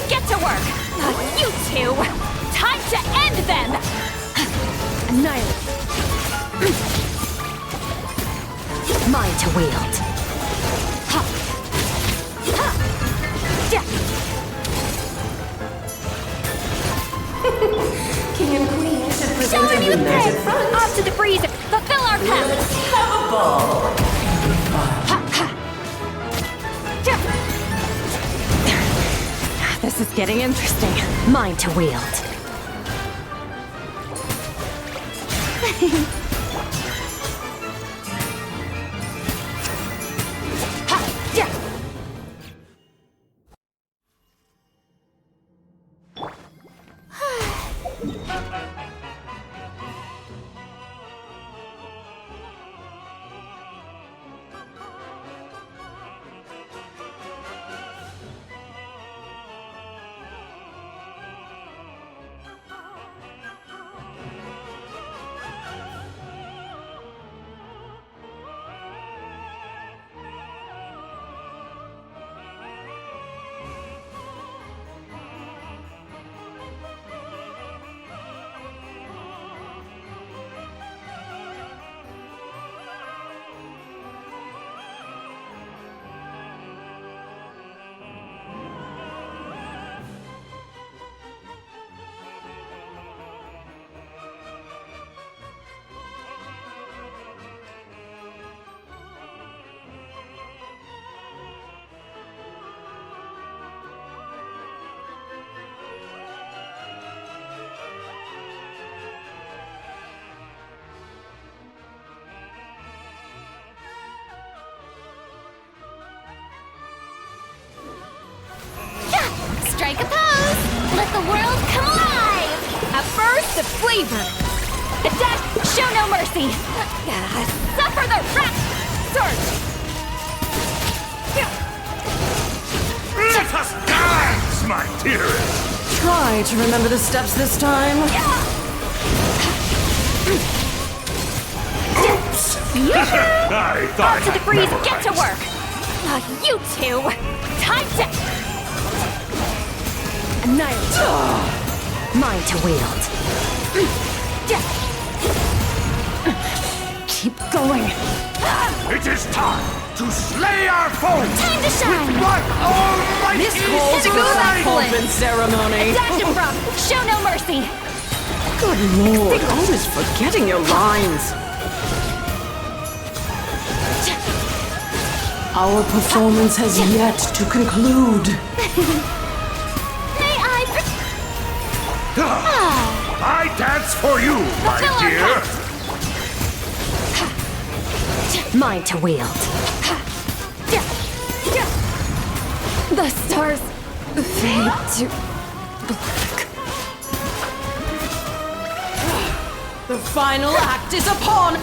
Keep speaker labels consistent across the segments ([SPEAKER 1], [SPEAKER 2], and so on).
[SPEAKER 1] Get to work! You two! Time to end them! Annihilate. Mine to wield. Ha! Ha! Yeah.
[SPEAKER 2] King and Queen should present
[SPEAKER 1] Showing
[SPEAKER 2] a
[SPEAKER 1] me the
[SPEAKER 2] united
[SPEAKER 1] peg!
[SPEAKER 2] front.
[SPEAKER 1] Off to the breeze! Fulfill our path!
[SPEAKER 2] Let's have a ball.
[SPEAKER 1] Ha! Ha! Yeah. This is getting interesting. Mine to wield. Ha! Yeah. Strike a pose! Let the world come alive! A burst of flavor! The dead show no mercy! Suffer the wrath! Surge!
[SPEAKER 3] Let us dance, my dearest!
[SPEAKER 2] Try to remember the steps this time.
[SPEAKER 3] Oops! I thought
[SPEAKER 1] Off to the breeze,
[SPEAKER 3] memorized.
[SPEAKER 1] get to work! You two! Time to... Annihilate. Mine to wield. Keep going.
[SPEAKER 3] It is time to slay our foes!
[SPEAKER 1] Time to shine!
[SPEAKER 3] What almighty
[SPEAKER 2] This calls for
[SPEAKER 1] Physical
[SPEAKER 2] a
[SPEAKER 1] excellence.
[SPEAKER 2] pomp and ceremony.
[SPEAKER 1] Dash from! Show no mercy!
[SPEAKER 2] Good lord, always forgetting your lines. Our performance has yet to conclude.
[SPEAKER 1] May I...
[SPEAKER 3] I dance for you, my
[SPEAKER 1] Fulfill our
[SPEAKER 3] dear!
[SPEAKER 1] Mine to wield. The stars fade to black.
[SPEAKER 2] The final act is upon.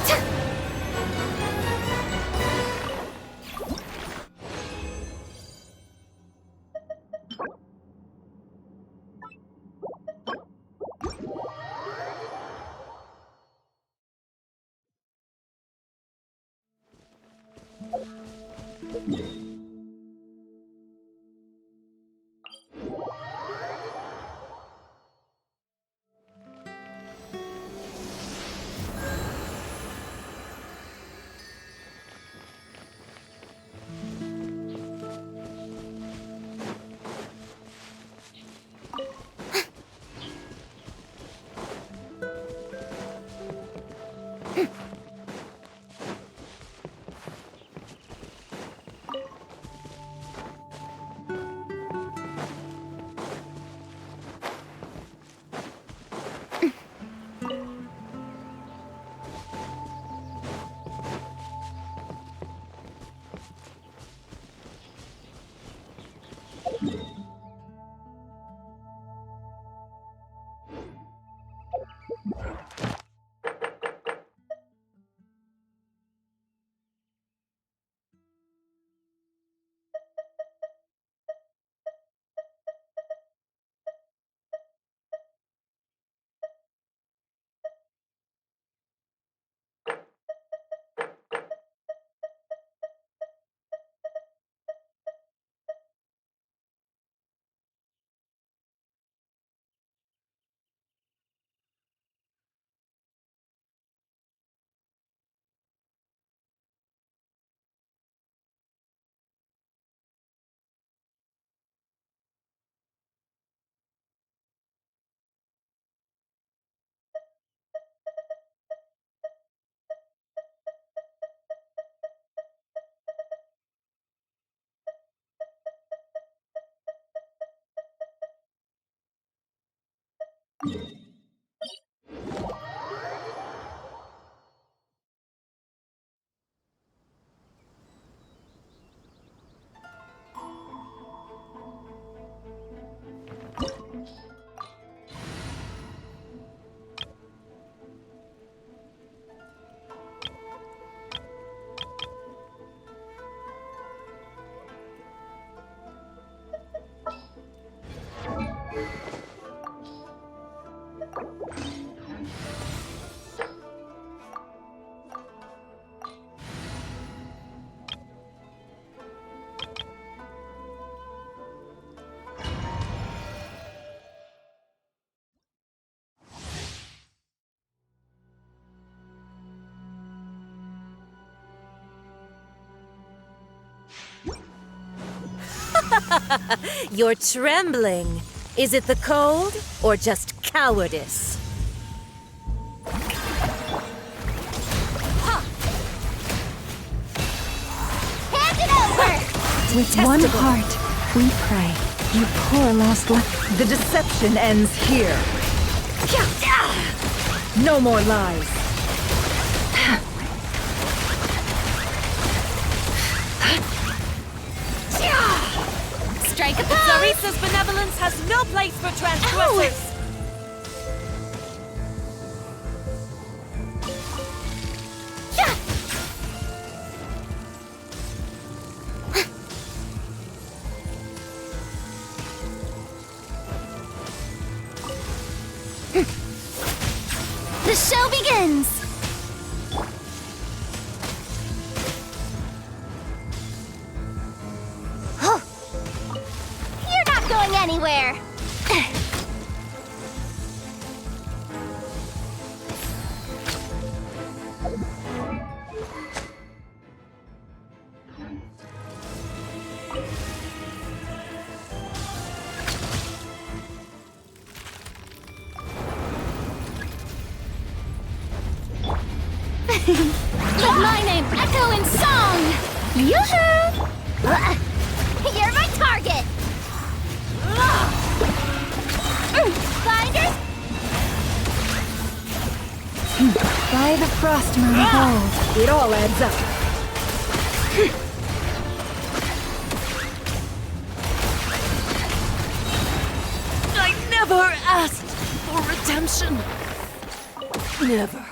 [SPEAKER 4] You're trembling. Is it the cold or just cowardice?
[SPEAKER 1] Hand it over!
[SPEAKER 5] With one heart, we pray. You poor lost one.
[SPEAKER 2] The deception ends here. No more lies.
[SPEAKER 1] Strike a pose!
[SPEAKER 4] Zarisa's benevolence has no place for transgressors.
[SPEAKER 1] The show begins! You're not going anywhere! Let my name echo in song! Yoo-hoo! You're my target! Blinders?
[SPEAKER 5] By the frost moon of old.
[SPEAKER 2] It all adds up.
[SPEAKER 4] I never asked for redemption. Never.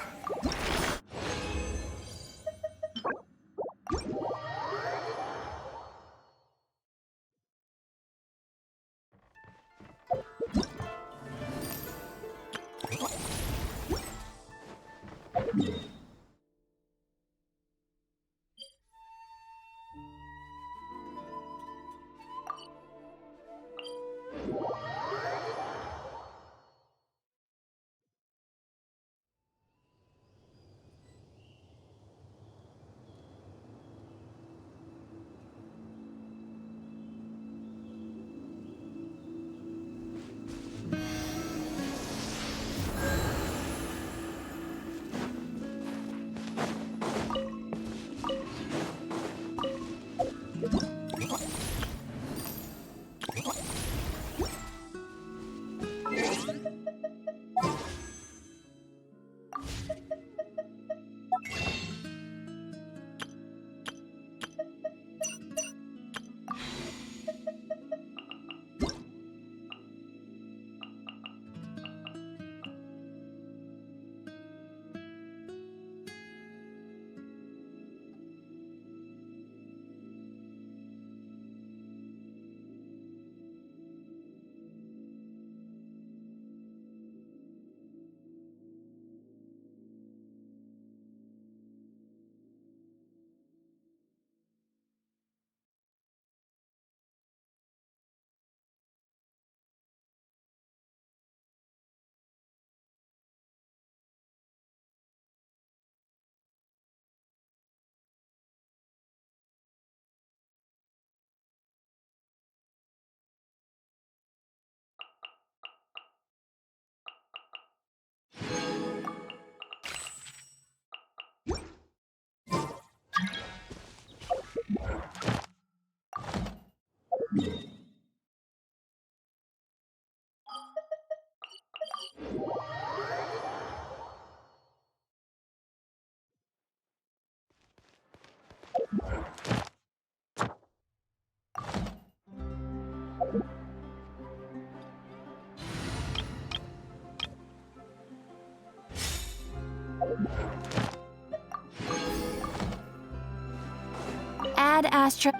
[SPEAKER 1] Add Astra.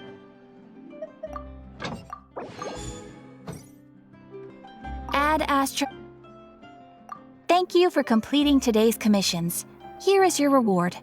[SPEAKER 1] Add Astra. Thank you for completing today's commissions. Here is your reward.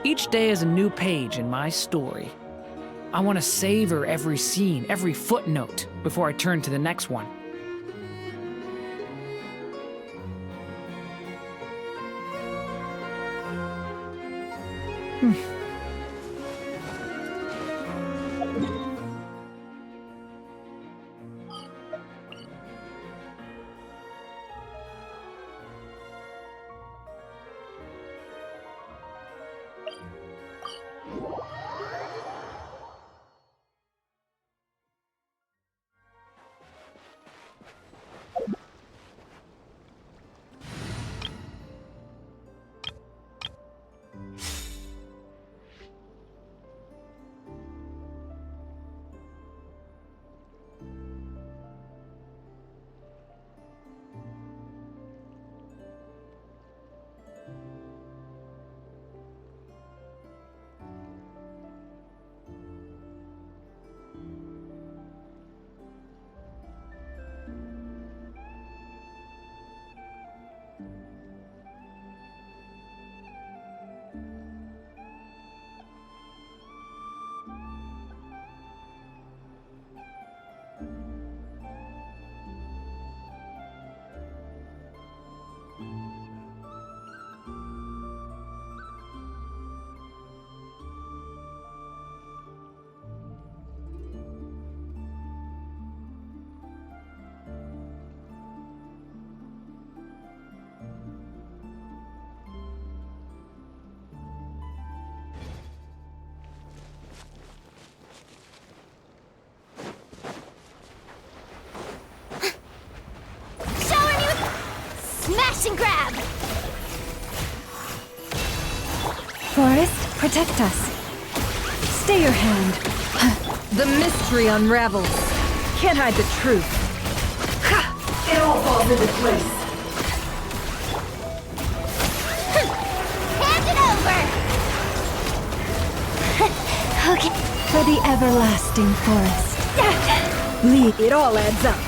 [SPEAKER 6] Each day is a new page in my story. I want to savor every scene, every footnote, before I turn to the next one.
[SPEAKER 1] Smash and grab!
[SPEAKER 5] Forest, protect us. Stay your hand.
[SPEAKER 4] The mystery unravels. Can't hide the truth.
[SPEAKER 2] It all falls into place.
[SPEAKER 1] Hand it over! Okay.
[SPEAKER 5] For the everlasting forest.
[SPEAKER 4] Lead. It all adds up.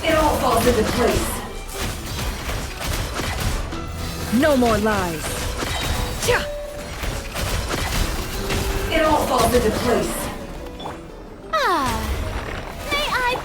[SPEAKER 2] It all falls into place.
[SPEAKER 4] No more lies.
[SPEAKER 2] It all falls into place.
[SPEAKER 1] May I...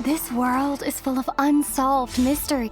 [SPEAKER 5] This world is full of unsolved mystery.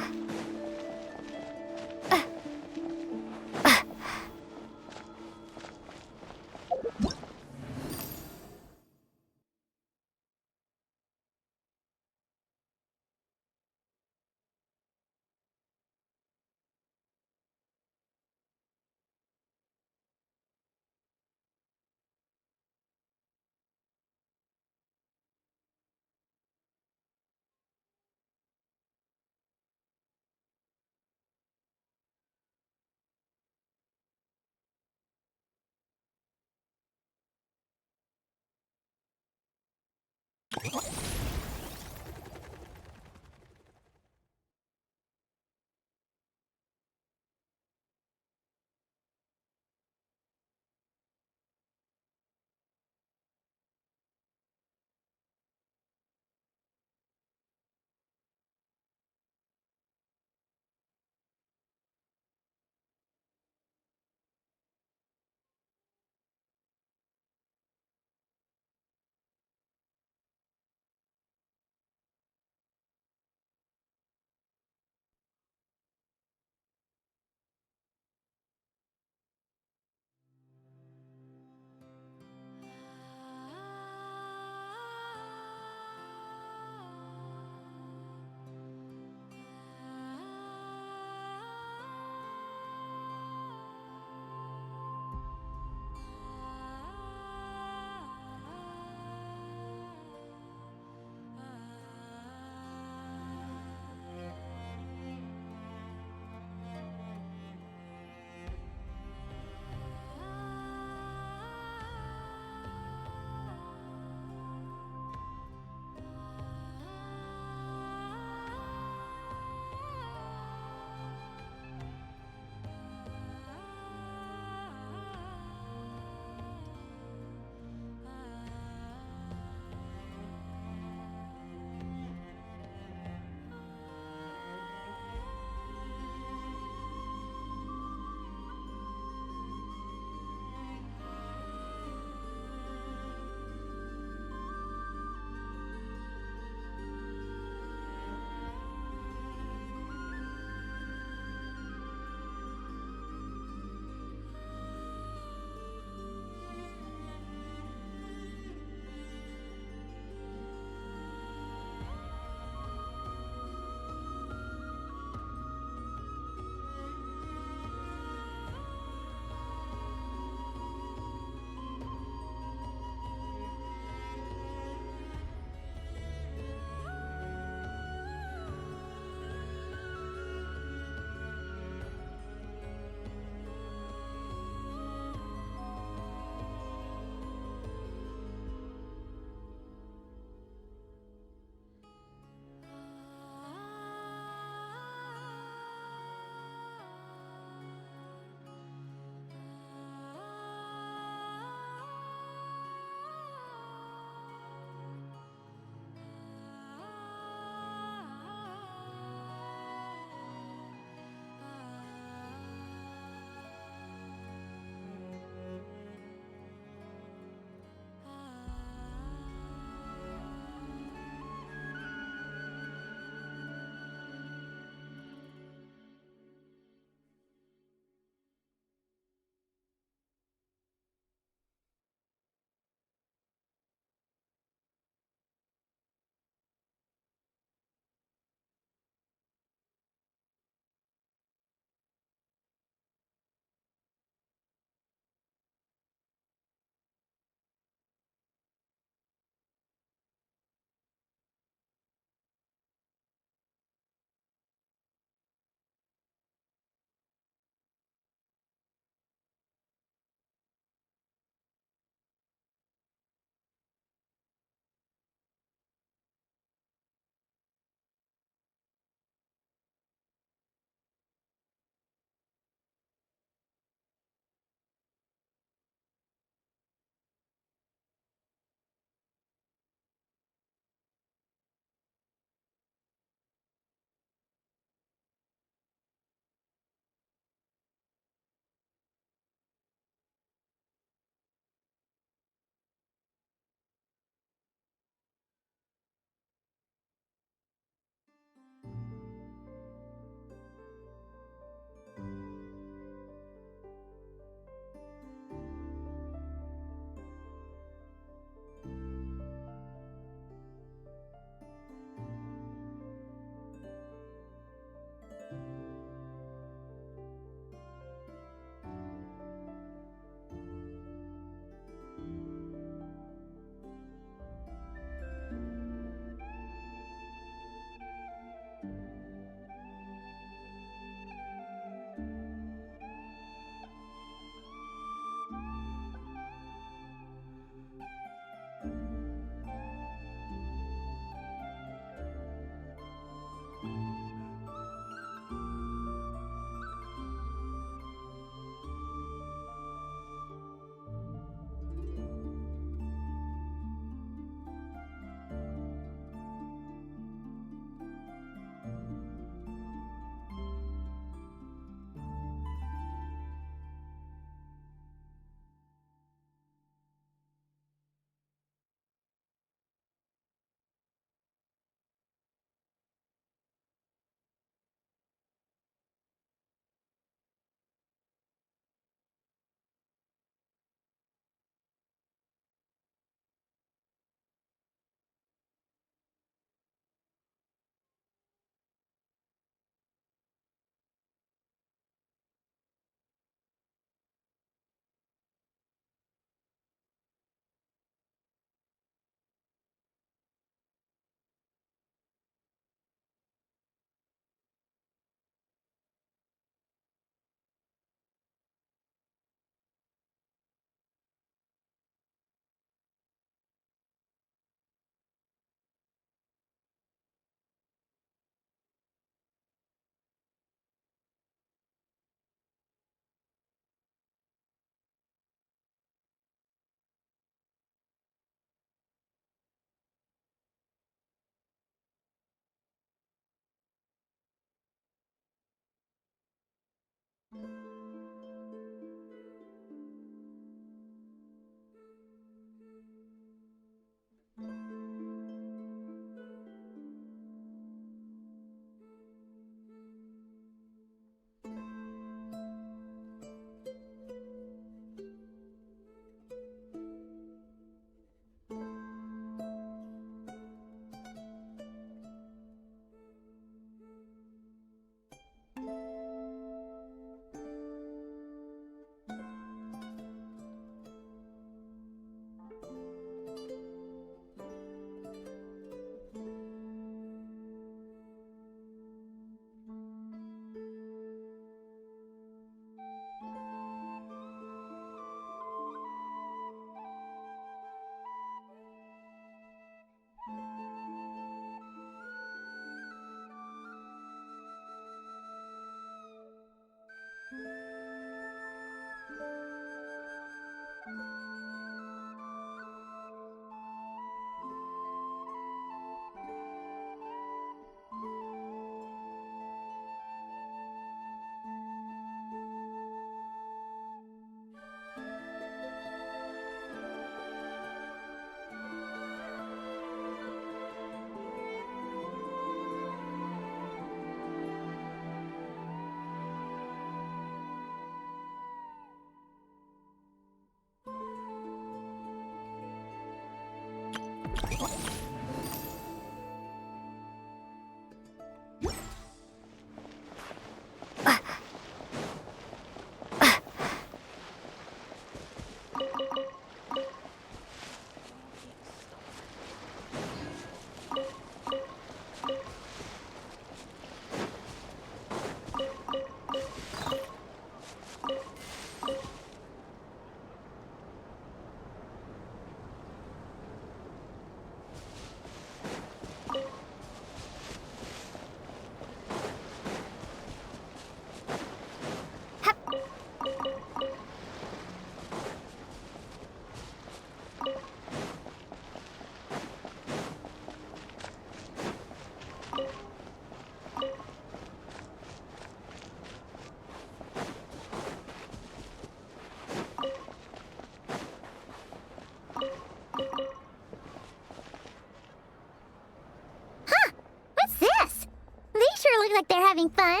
[SPEAKER 1] Look like they're having fun.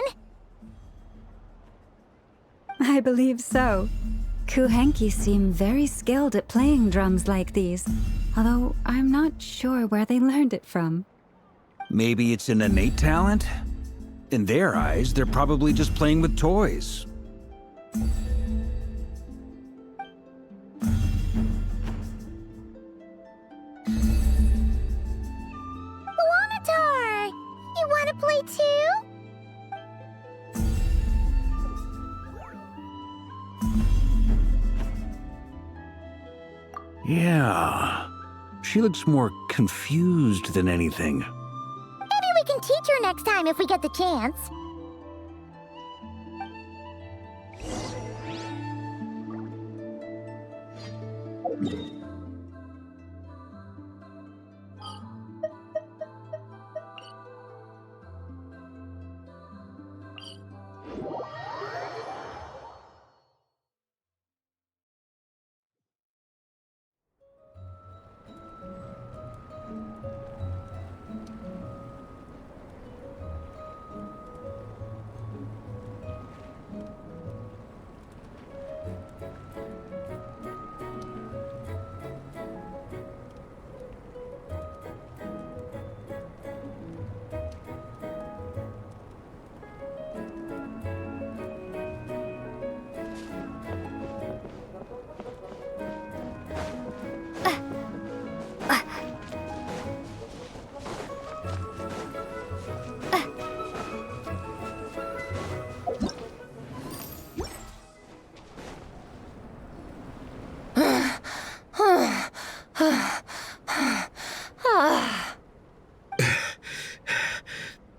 [SPEAKER 5] I believe so. Kuhenki seem very skilled at playing drums like these, although I'm not sure where they learned it from.
[SPEAKER 7] Maybe it's an innate talent? In their eyes, they're probably just playing with toys.
[SPEAKER 1] Wanatar! You want to play too?
[SPEAKER 7] Yeah. She looks more confused than anything.
[SPEAKER 1] Maybe we can teach her next time if we get the chance.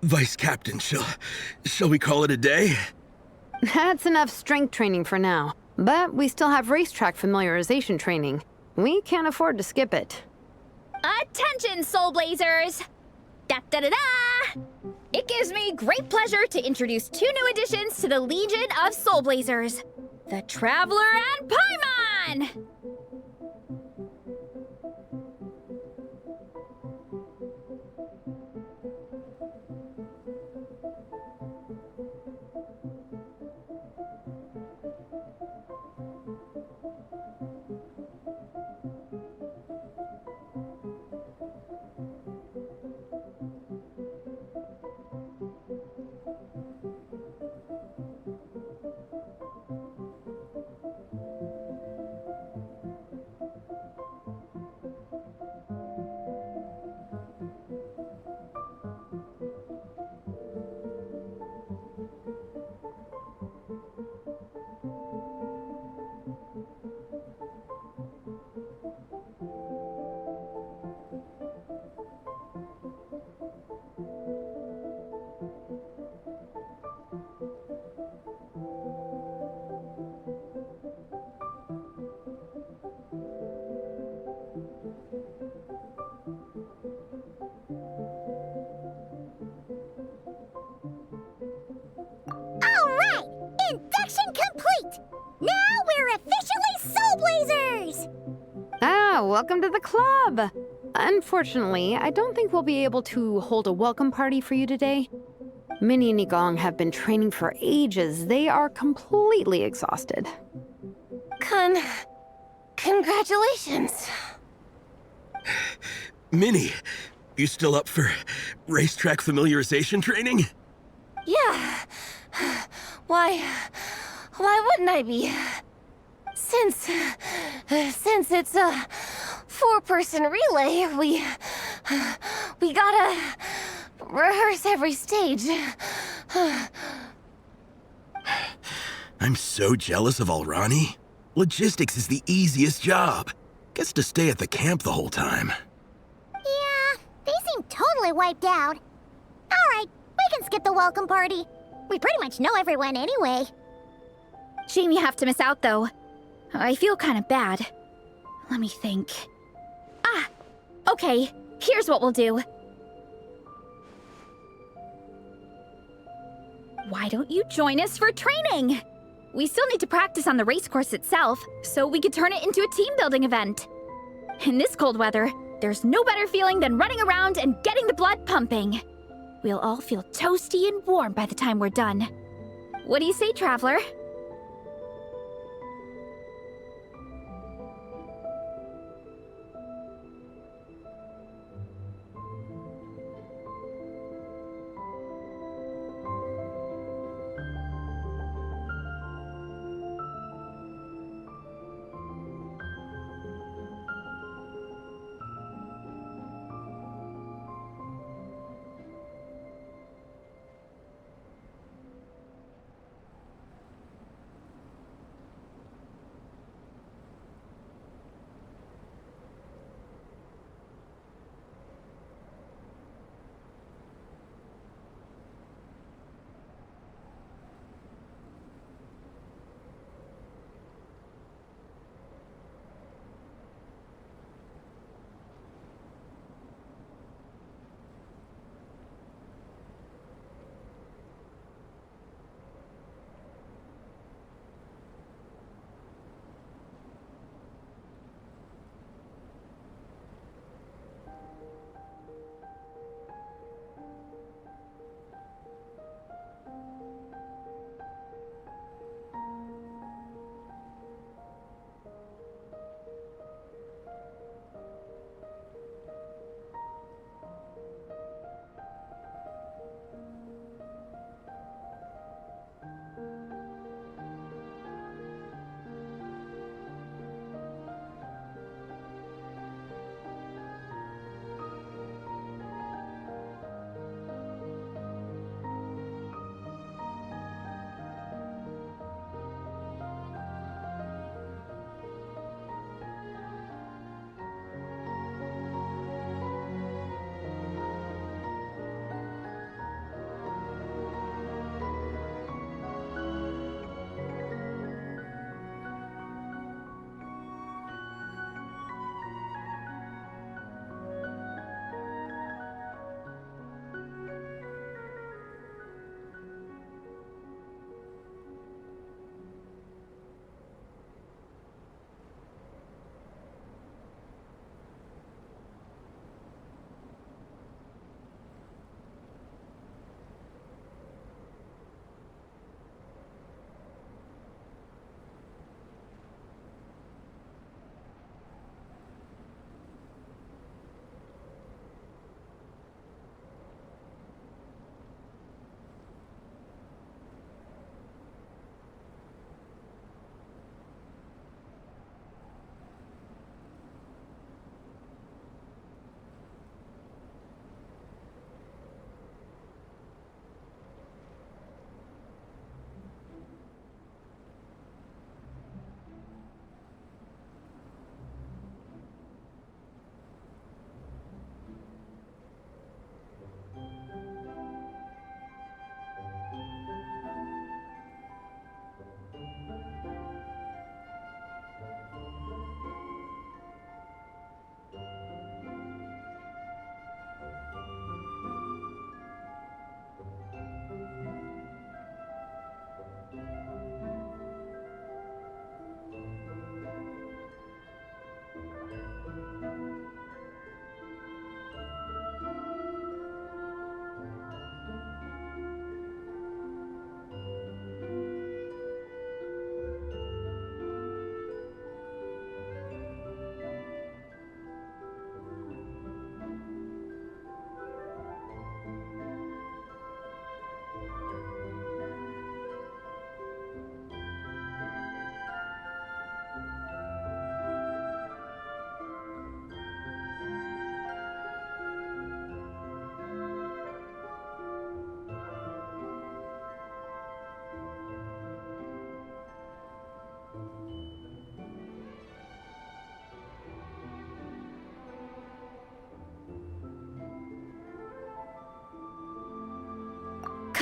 [SPEAKER 8] Vice Captain, shall we call it a day?
[SPEAKER 9] That's enough strength training for now. But we still have racetrack familiarization training. We can't afford to skip it.
[SPEAKER 1] Attention, Soul Blazers! Da da da da! It gives me great pleasure to introduce 2 new additions to the Legion of Soul Blazers, the Traveler and Paimon!
[SPEAKER 10] Alright! Induction complete! Now we're officially Soul Blazers!
[SPEAKER 9] Ah, welcome to the club! Unfortunately, I don't think we'll be able to hold a welcome party for you today. Minnie and Gong have been training for ages. They are completely exhausted.
[SPEAKER 10] Congratulations.
[SPEAKER 8] Minnie, you still up for racetrack familiarization training?
[SPEAKER 10] Yeah. Why wouldn't I be? Since it's a 4-person relay, we gotta rehearse every stage.
[SPEAKER 8] I'm so jealous of Alrani. Logistics is the easiest job. Gets to stay at the camp the whole time.
[SPEAKER 10] Yeah, they seem totally wiped out. Alright, we can skip the welcome party. We pretty much know everyone anyway.
[SPEAKER 1] Shame you have to miss out, though. I feel kind of bad. Let me think. Ah! Okay, here's what we'll do. Why don't you join us for training? We still need to practice on the race course itself, so we could turn it into a team-building event. In this cold weather, there's no better feeling than running around and getting the blood pumping. We'll all feel toasty and warm by the time we're done. What do you say, Traveler?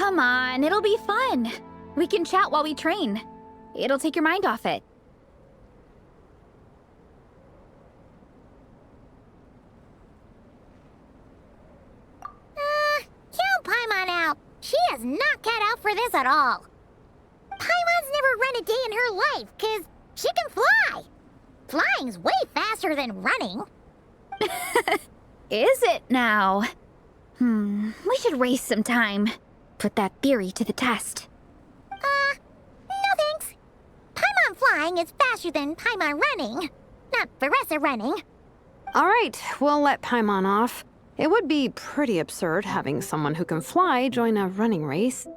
[SPEAKER 1] Come on, it'll be fun. We can chat while we train. It'll take your mind off it.
[SPEAKER 10] Count Paimon out. She is not cut out for this at all. Paimon's never run a day in her life, 'cause she can fly. Flying's way faster than running.
[SPEAKER 1] Is it now? We should race sometime. Put that theory to the test.
[SPEAKER 10] No thanks. Paimon flying is faster than Paimon running. Not Veressa running.
[SPEAKER 9] All right, we'll let Paimon off. It would be pretty absurd having someone who can fly join a running race.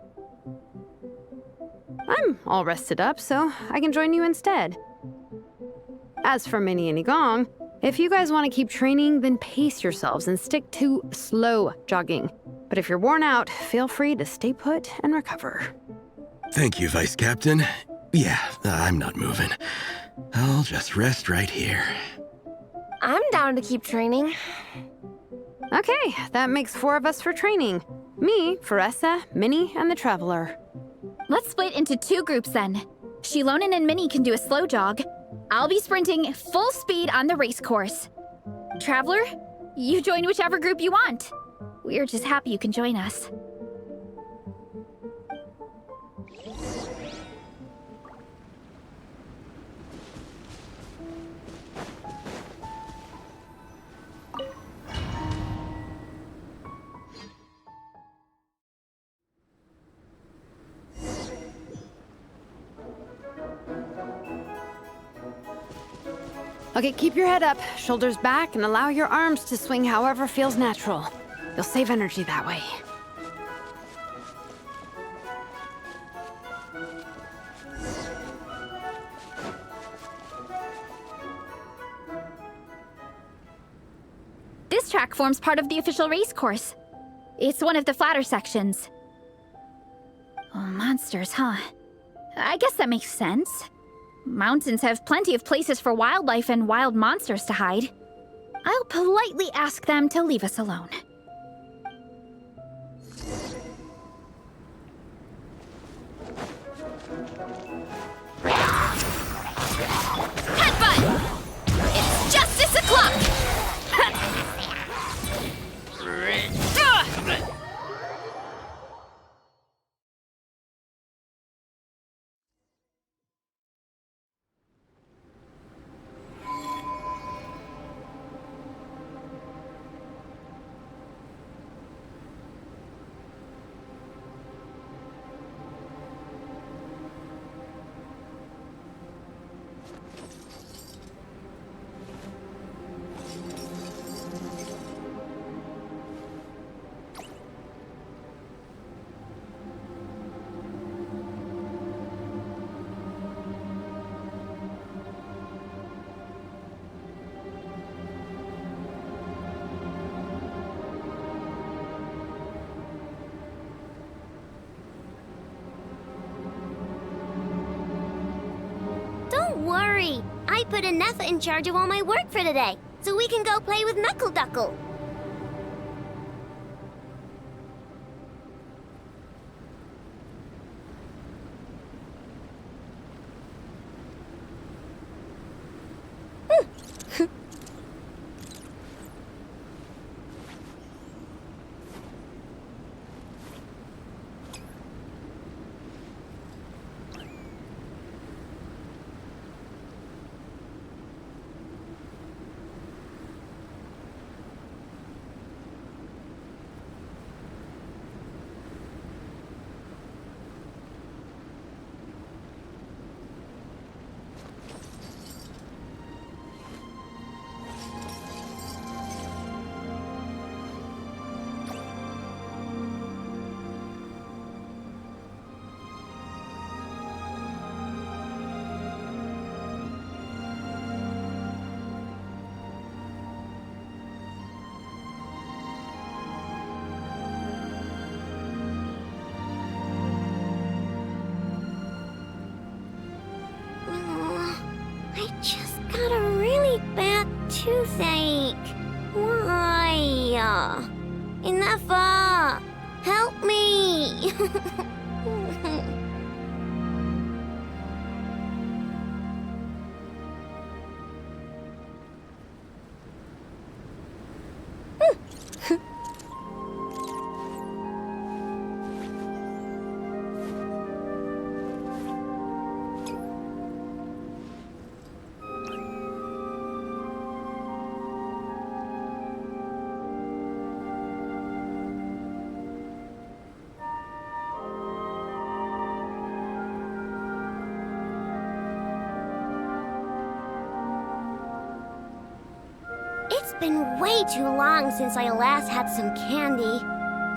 [SPEAKER 9] I'm all rested up, so I can join you instead. As for Minnie and Igong, if you guys want to keep training, then pace yourselves and stick to slow jogging. But if you're worn out, feel free to stay put and recover.
[SPEAKER 8] Thank you, Vice Captain. Yeah, I'm not moving. I'll just rest right here.
[SPEAKER 11] I'm down to keep training.
[SPEAKER 9] Okay, that makes 4 of us for training. Me, Veressa, Minnie, and the Traveler.
[SPEAKER 1] Let's split into 2 groups then. Shilonen and Minnie can do a slow jog. I'll be sprinting full speed on the race course. Traveler, you join whichever group you want. We're just happy you can join us.
[SPEAKER 9] Okay, keep your head up, shoulders back, and allow your arms to swing however feels natural. You'll save energy that way.
[SPEAKER 1] This track forms part of the official race course. It's one of the flatter sections. Oh, monsters, huh? I guess that makes sense. Mountains have plenty of places for wildlife and wild monsters to hide. I'll politely ask them to leave us alone. Headbutt! It's justice o'clock!
[SPEAKER 10] Don't worry. I put Anetha in charge of all my work for today, so we can go play with Knuckle Duckle. I just got a really bad toothache. Why? Enough! Help me! It's been way too long since I last had some candy.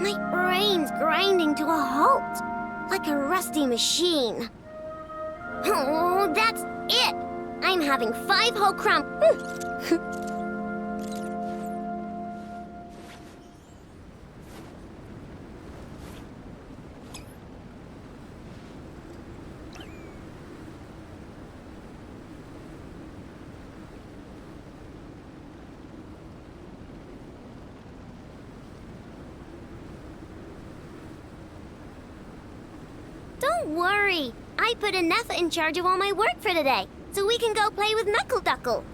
[SPEAKER 10] My brain's grinding to a halt, like a rusty machine. Oh, that's it! I'm having 5 whole crumb. Don't worry. I put Anetha in charge of all my work for today, so we can go play with Knuckle Duckle.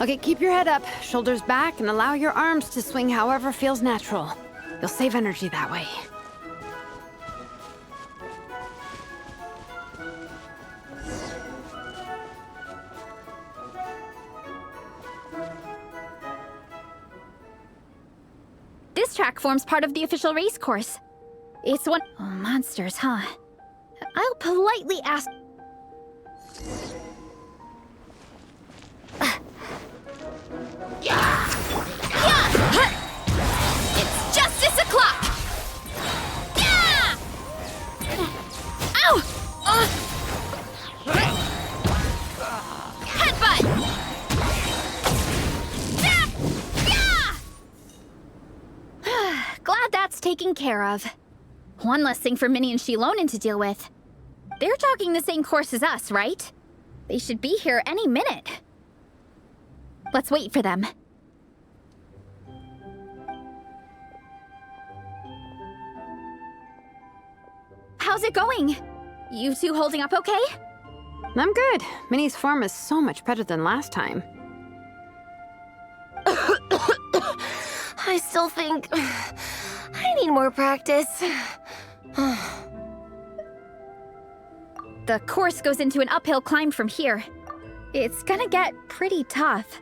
[SPEAKER 9] Okay, keep your head up, shoulders back, and allow your arms to swing however feels natural. You'll save energy that way.
[SPEAKER 1] This track forms part of the official race course. It's one— Oh, monsters, huh? I'll politely ask— It's justice o'clock! Yeah! Ow! Headbutt! Yeah! Glad that's taken care of. One less thing for Minnie and Shilonen to deal with. They're jogging the same course as us, right? They should be here any minute. Let's wait for them. How's it going? You two holding up okay?
[SPEAKER 9] I'm good. Minnie's form is so much better than last time.
[SPEAKER 11] I still think I need more practice.
[SPEAKER 1] The course goes into an uphill climb from here. It's gonna get pretty tough.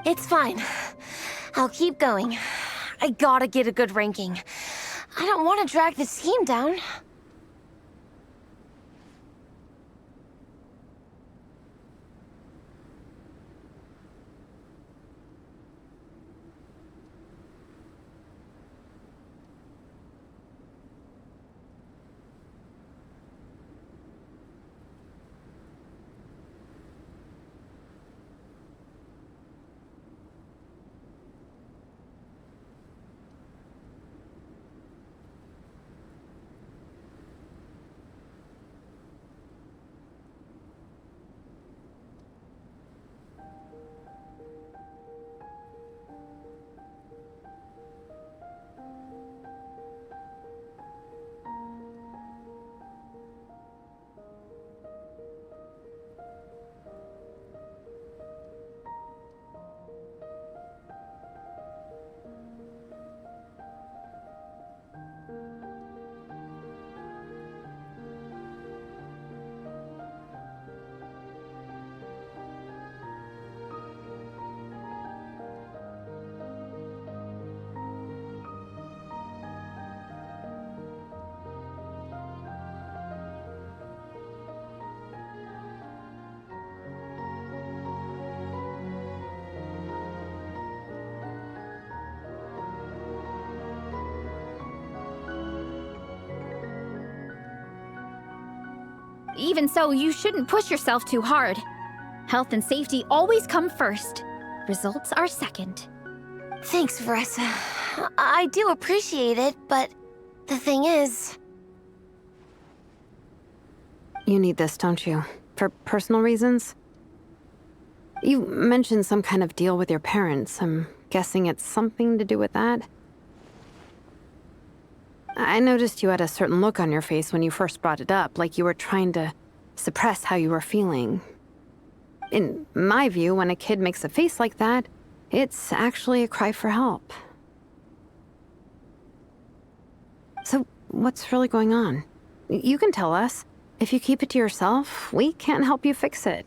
[SPEAKER 11] It's fine. I'll keep going. I gotta get a good ranking. I don't want to drag this team down.
[SPEAKER 1] Even so, you shouldn't push yourself too hard. Health and safety always come first. Results are second.
[SPEAKER 11] Thanks, Veressa. I do appreciate it, but the thing is...
[SPEAKER 9] You need this, don't you? For personal reasons? You mentioned some kind of deal with your parents. I'm guessing it's something to do with that? I noticed you had a certain look on your face when you first brought it up, like you were trying to suppress how you were feeling. In my view, when a kid makes a face like that, it's actually a cry for help. So, what's really going on? You can tell us. If you keep it to yourself, we can't help you fix it.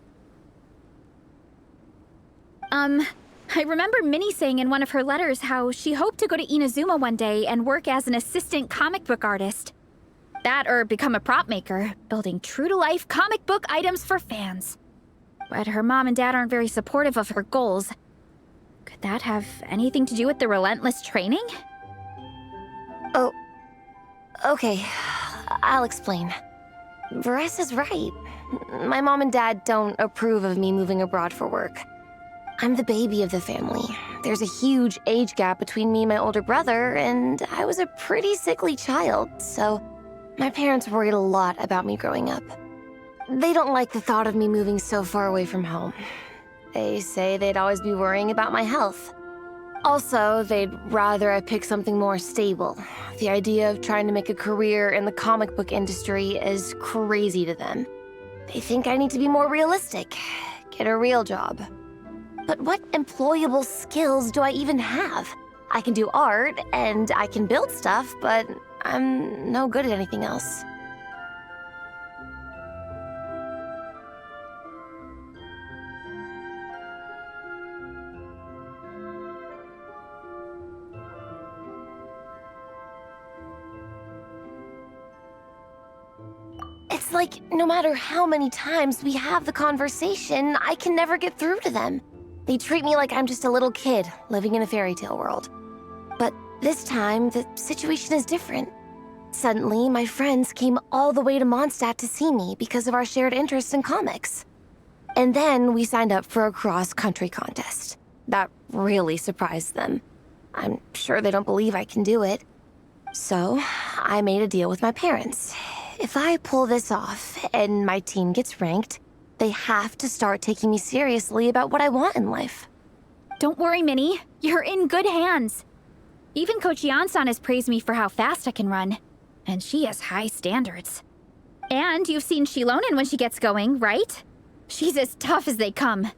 [SPEAKER 1] I remember Minnie saying in one of her letters how she hoped to go to Inazuma one day and work as an assistant comic book artist. That or become a prop maker, building true-to-life comic book items for fans. But her mom and dad aren't very supportive of her goals. Could that have anything to do with the relentless training?
[SPEAKER 11] Oh, okay. I'll explain. Veressa's right. My mom and dad don't approve of me moving abroad for work. I'm the baby of the family. There's a huge age gap between me and my older brother, and I was a pretty sickly child, so my parents worried a lot about me growing up. They don't like the thought of me moving so far away from home. They say they'd always be worrying about my health. Also, they'd rather I pick something more stable. The idea of trying to make a career in the comic book industry is crazy to them. They think I need to be more realistic, get a real job. But what employable skills do I even have? I can do art, and I can build stuff, but I'm no good at anything else. It's like, no matter how many times we have the conversation, I can never get through to them. They treat me like I'm just a little kid living in a fairy tale world. But this time, the situation is different. Suddenly, my friends came all the way to Mondstadt to see me because of our shared interest in comics. And then we signed up for a cross-country contest. That really surprised them. I'm sure they don't believe I can do it. So, I made a deal with my parents. If I pull this off and my team gets ranked, they have to start taking me seriously about what I want in life.
[SPEAKER 1] Don't worry, Minnie. You're in good hands. Even Coach Yan-san has praised me for how fast I can run. And she has high standards. And you've seen Shilonen when she gets going, right? She's as tough as they come.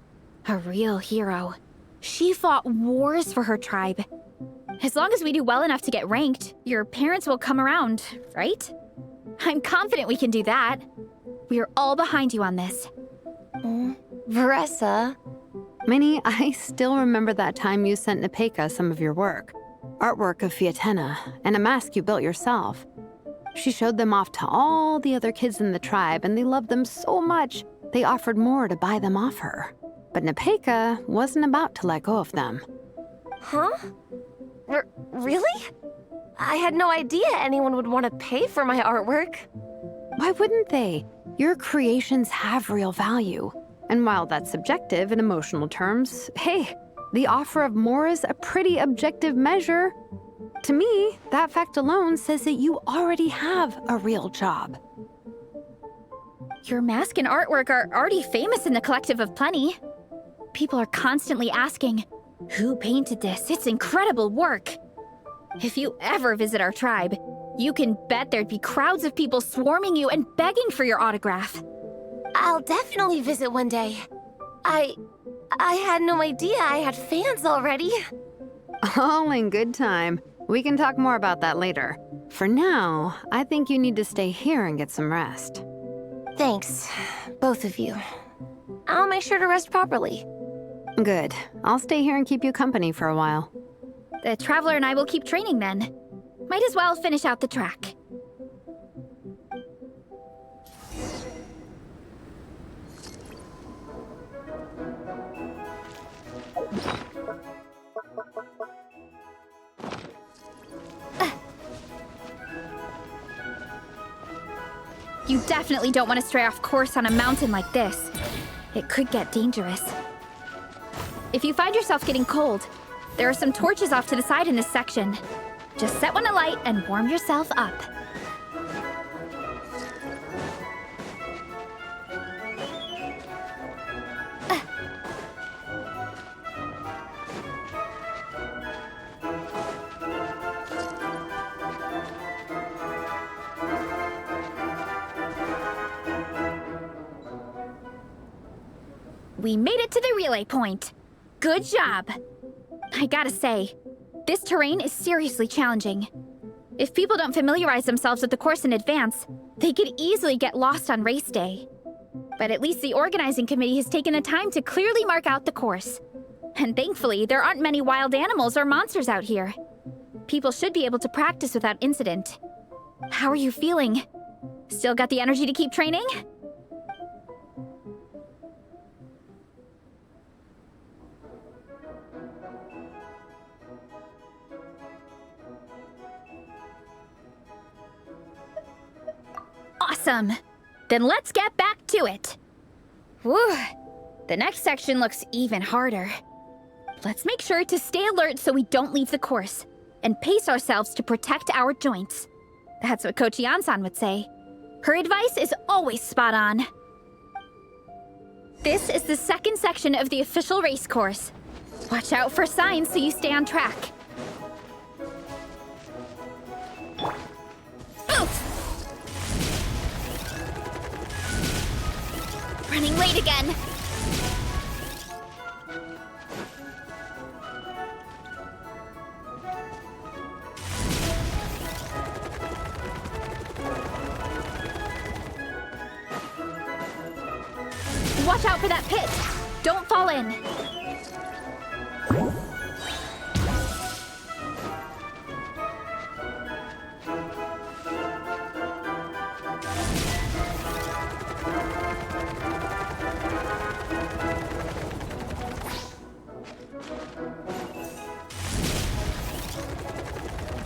[SPEAKER 1] A real hero. She fought wars for her tribe. As long as we do well enough to get ranked, your parents will come around, right? I'm confident we can do that. We are all behind you on this.
[SPEAKER 11] Veressa.
[SPEAKER 9] Minnie, I still remember that time you sent Nepeka some of your work. Artwork of Fiatena, and a mask you built yourself. She showed them off to all the other kids in the tribe, and they loved them so much, they offered more to buy them off her. But Nepeka wasn't about to let go of them.
[SPEAKER 11] Huh? Really? I had no idea anyone would want to pay for my artwork.
[SPEAKER 9] Why wouldn't they? Your creations have real value. And while that's subjective in emotional terms, hey, the offer of more is a pretty objective measure. To me, that fact alone says that you already have a real job.
[SPEAKER 1] Your mask and artwork are already famous in the Collective of Plenty. People are constantly asking, who painted this? It's incredible work. If you ever visit our tribe, you can bet there'd be crowds of people swarming you and begging for your autograph.
[SPEAKER 11] I'll definitely visit one day. I had no idea I had fans already.
[SPEAKER 9] All in good time. We can talk more about that later. For now, I think you need to stay here and get some rest.
[SPEAKER 11] Thanks, both of you. I'll make sure to rest properly.
[SPEAKER 9] Good. I'll stay here and keep you company for a while.
[SPEAKER 1] The Traveler and I will keep training then. Might as well finish out the track. You definitely don't want to stray off course on a mountain like this. It could get dangerous. If you find yourself getting cold, There are some torches off to the side in this section. Just set one alight and warm yourself up. We made it to the relay point. Good job. I gotta say, this terrain is seriously challenging. If people don't familiarize themselves with the course in advance, they could easily get lost on race day. But at least the organizing committee has taken the time to clearly mark out the course. And thankfully, there aren't many wild animals or monsters out here. People should be able to practice without incident. How are you feeling? Still got the energy to keep training? Awesome! Then let's get back to it! Whew! The next section looks even harder. Let's make sure to stay alert so we don't leave the course, and pace ourselves to protect our joints. That's what Coach Yan-san would say. Her advice is always spot on. This is the second section of the official race course. Watch out for signs so you stay on track. Oof! Running late again. Watch out for that pit. Don't fall in.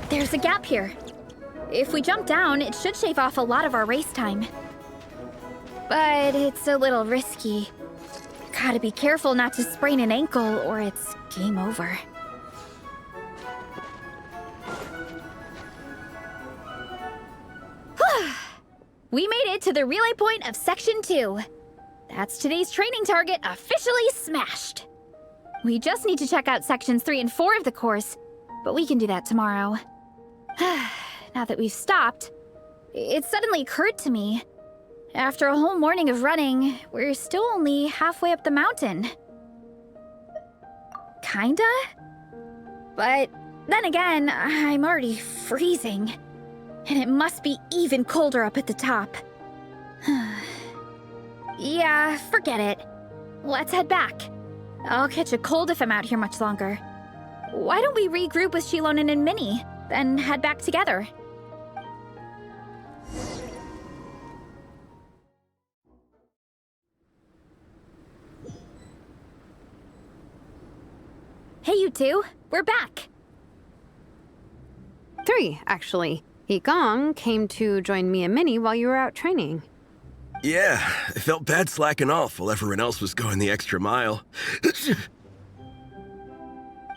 [SPEAKER 1] There's a gap here. If we jump down, it should shave off a lot of our race time. But it's a little risky. Gotta be careful not to sprain an ankle or it's game over. We made it to the relay point of Section 2. That's today's training target officially smashed. We just need to check out Sections 3 and 4 of the course, but we can do that tomorrow. Now that we've stopped, it suddenly occurred to me. After a whole morning of running, we're still only halfway up the mountain. Kinda? But then again, I'm already freezing. And it must be even colder up at the top. Yeah, forget it. Let's head back. I'll catch a cold if I'm out here much longer. Why don't we regroup with Shilonen and Minnie, then head back together? Hey, you two. We're back.
[SPEAKER 9] 3, actually. Igong came to join me and Minnie while you were out training.
[SPEAKER 8] Yeah, I felt bad slacking off while everyone else was going the extra mile.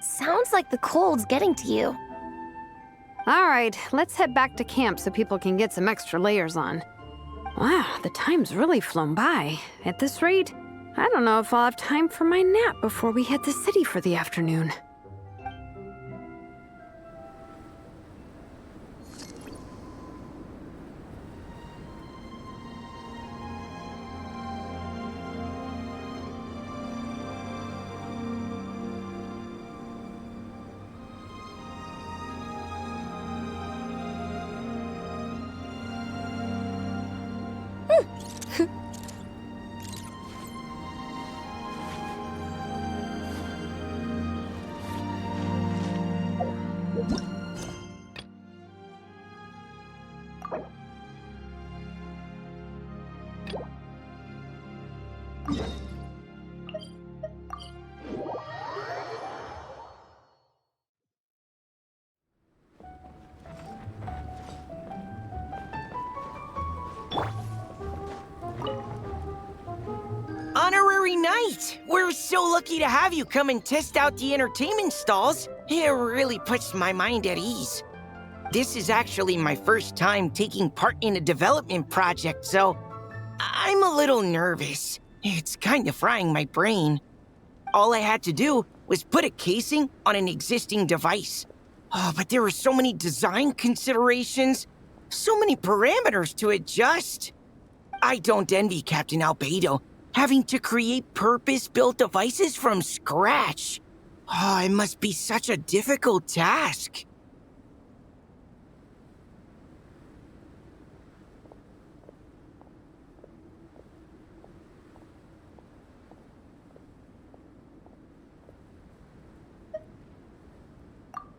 [SPEAKER 11] Sounds like the cold's getting to you.
[SPEAKER 9] All right, let's head back to camp so people can get some extra layers on. Wow, the time's really flown by. At this rate, I don't know if I'll have time for my nap before we hit the city for the afternoon.
[SPEAKER 12] Honorary Knight! We're so lucky to have you come and test out the entertainment stalls. It really puts my mind at ease. This is actually my first time taking part in a development project, so I'm a little nervous. It's kind of frying my brain. All I had to do was put a casing on an existing device. Oh, but there were so many design considerations, so many parameters to adjust. I don't envy Captain Albedo having to create purpose-built devices from scratch. Oh, it must be such a difficult task.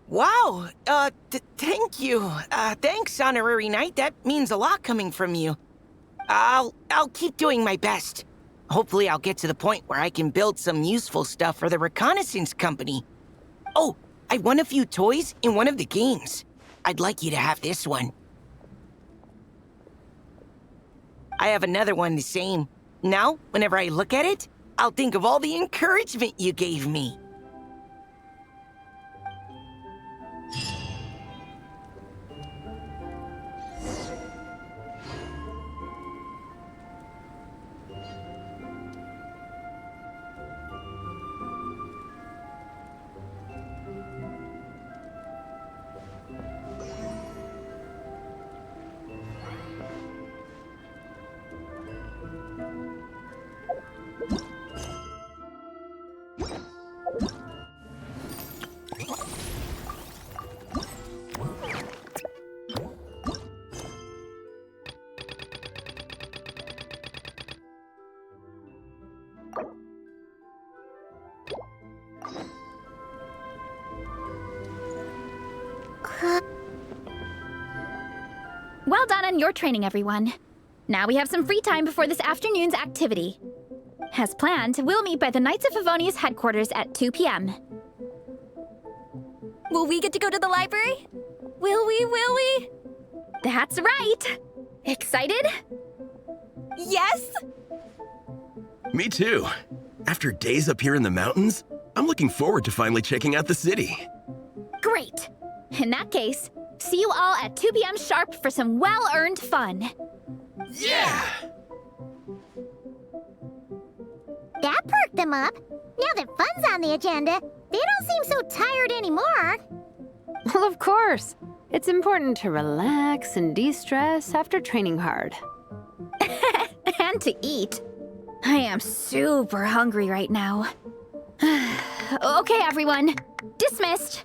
[SPEAKER 12] Wow, thank you. Thanks, Honorary Knight. That means a lot coming from you. I'll keep doing my best. Hopefully I'll get to the point where I can build some useful stuff for the reconnaissance company. Oh, I won a few toys in one of the games. I'd like you to have this one. I have another one the same. Now, whenever I look at it, I'll think of all the encouragement you gave me.
[SPEAKER 1] Well done on your training, everyone. Now we have some free time before this afternoon's activity. As planned, we'll meet by the Knights of Favonius headquarters at 2 p.m.
[SPEAKER 11] Will we get to go to the library? Will we?
[SPEAKER 1] That's right! Excited?
[SPEAKER 11] Yes!
[SPEAKER 8] Me too. After days up here in the mountains, I'm looking forward to finally checking out the city.
[SPEAKER 1] Great! In that case, see you all at 2 p.m. sharp for some well-earned fun.
[SPEAKER 8] Yeah!
[SPEAKER 10] That perked them up. Now that fun's on the agenda, they don't seem so tired anymore.
[SPEAKER 9] Well, of course. It's important to relax and de-stress after training hard.
[SPEAKER 1] And to eat. I am super hungry right now. Okay, everyone. Dismissed.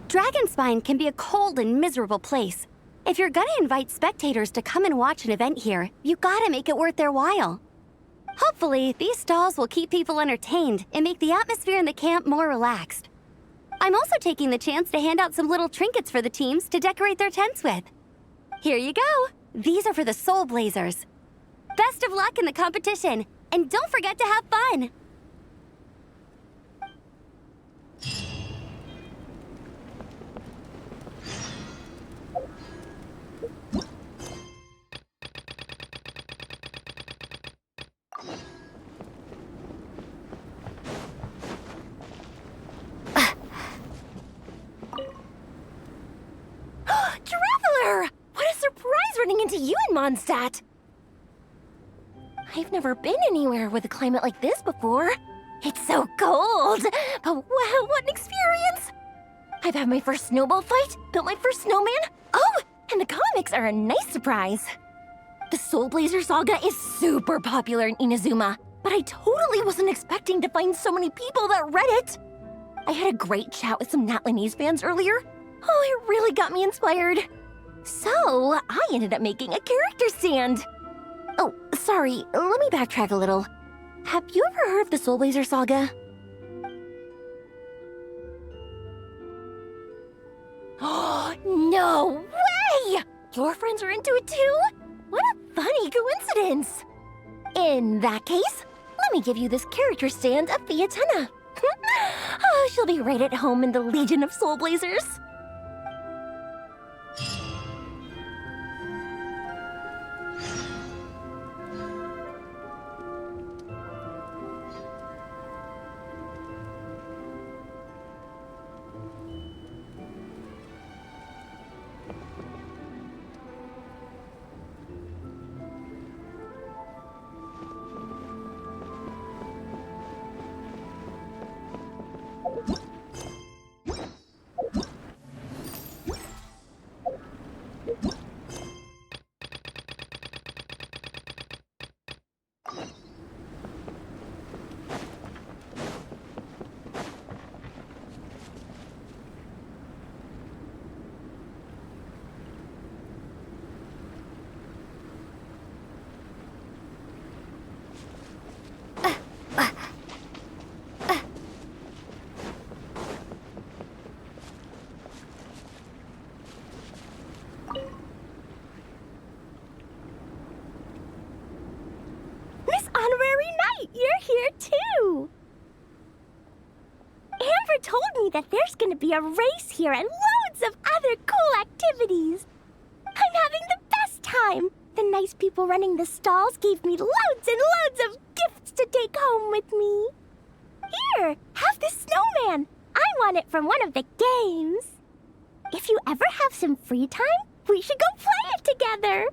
[SPEAKER 13] Dragonspine can be a cold and miserable place. If you're gonna invite spectators to come and watch an event here, you gotta make it worth their while. Hopefully, these stalls will keep people entertained and make the atmosphere in the camp more relaxed. I'm also taking the chance to hand out some little trinkets for the teams to decorate their tents with. Here you go. These are for the Soul Blazers. Best of luck in the competition, and don't forget to have fun!
[SPEAKER 10] Traveler! What a surprise running into you in Mondstadt! I've never been anywhere with a climate like this before. It's so cold! But wow, what an experience! I've had my first snowball fight, built my first snowman. Oh, and the comics are a nice surprise. The Soul Blazer saga is super popular in Inazuma, but I totally wasn't expecting to find so many people that read it. I had a great chat with some Natlanese fans earlier. Oh, it really got me inspired. So, I ended up making a character stand. Oh, sorry, let me backtrack a little. Have you ever heard of the Soul Blazer saga? Oh, no way! Your friends are into it too? What a funny coincidence! In that case, let me give you this character stand of Fiatena. Oh, she'll be right at home in the Legion of Soul Blazers. You're here too! Amber told me that there's gonna be a race here and loads of other cool activities. I'm having the best time! The nice people running the stalls gave me loads and loads of gifts to take home with me. Here, have this snowman. I won it from one of the games. If you ever have some free time, we should go play it together.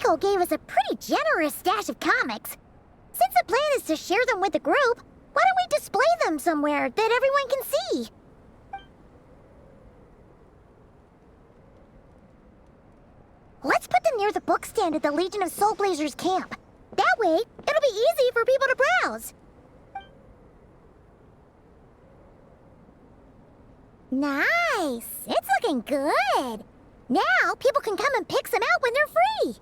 [SPEAKER 10] uncle gave us a pretty generous stash of comics. Since the plan is to share them with the group, why don't we display them somewhere that everyone can see? Let's put them near the book stand at the Legion of Soul Blazers camp. That way, it'll be easy for people to browse. Nice! It's looking good! Now, people can come and pick some out when they're free!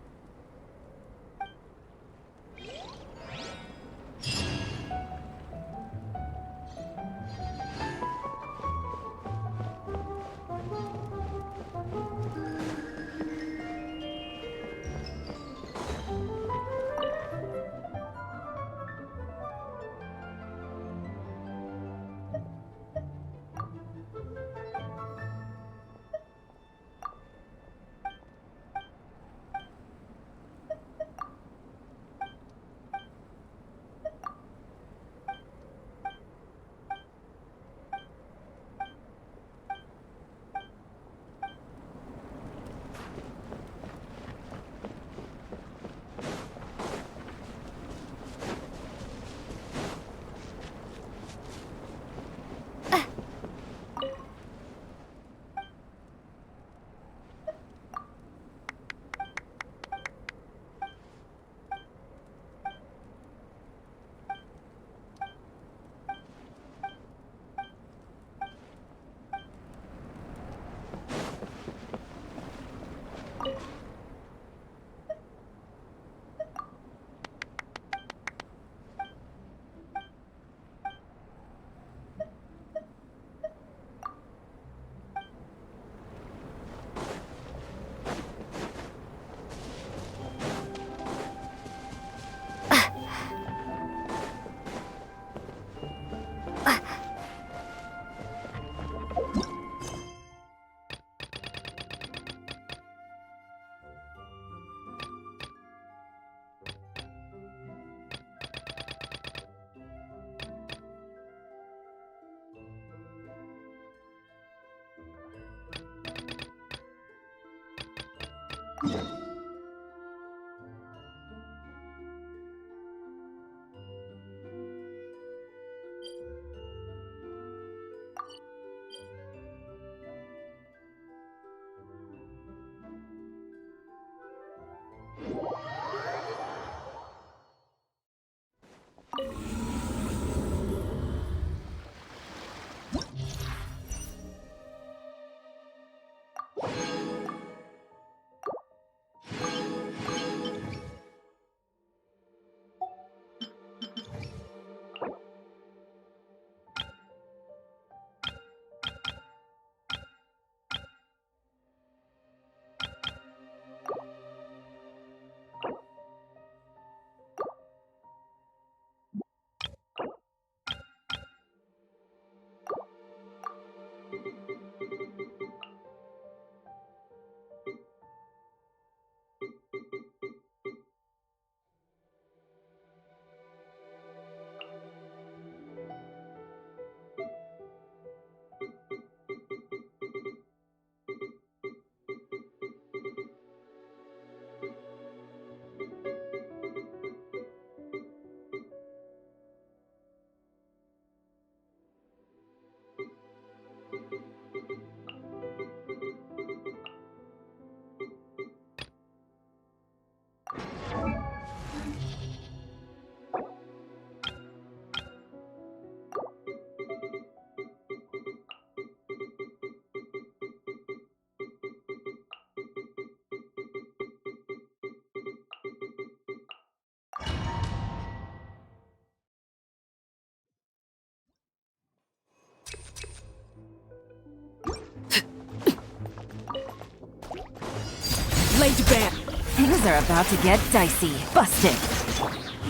[SPEAKER 14] Laid bare.
[SPEAKER 15] Things are about to get dicey. Busted.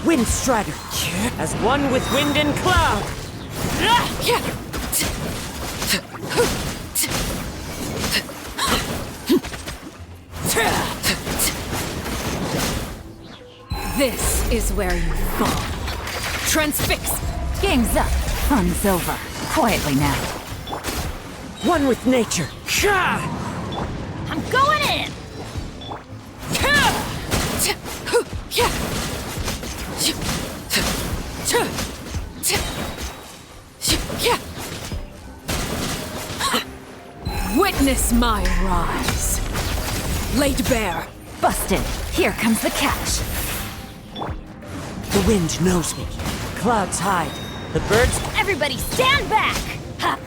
[SPEAKER 14] Wind Strider. As one with wind and cloud.
[SPEAKER 15] This is where you fall. Transfix. Game's up. Fun's over. Quietly now.
[SPEAKER 14] One with nature.
[SPEAKER 1] I'm going in!
[SPEAKER 15] Witness my rise. Laid bare.
[SPEAKER 2] Busted. Here comes the catch.
[SPEAKER 14] The wind knows me. Clouds hide. The birds...
[SPEAKER 1] Everybody stand back! Ha!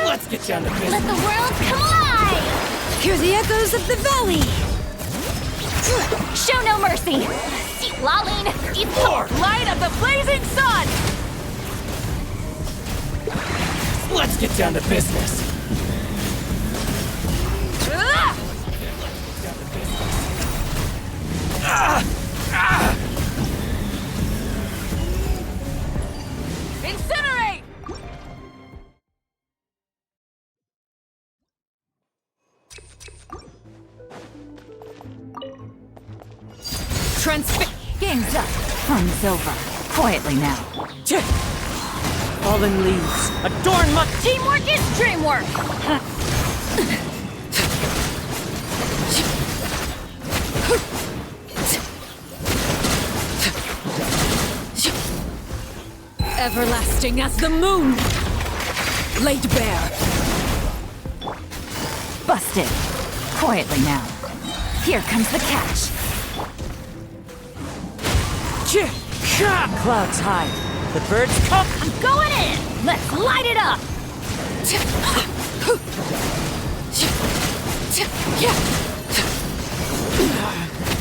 [SPEAKER 14] Let's get down to business.
[SPEAKER 1] Let the world come alive!
[SPEAKER 4] Hear the echoes of the valley!
[SPEAKER 1] Show no mercy! See, Lolene, it's the light of the blazing sun!
[SPEAKER 14] Let's get down to business.
[SPEAKER 1] Incinerate!
[SPEAKER 15] Transfix.
[SPEAKER 2] Game's up. Fun's over. Quietly now.
[SPEAKER 14] Fallen leaves. Adorn my...
[SPEAKER 1] Teamwork is dreamwork!
[SPEAKER 15] Everlasting as the moon. Laid bare.
[SPEAKER 2] Busted. Quietly now. Here comes the catch.
[SPEAKER 14] Clouds hide. The birds come.
[SPEAKER 1] I'm going in! Let's light it up!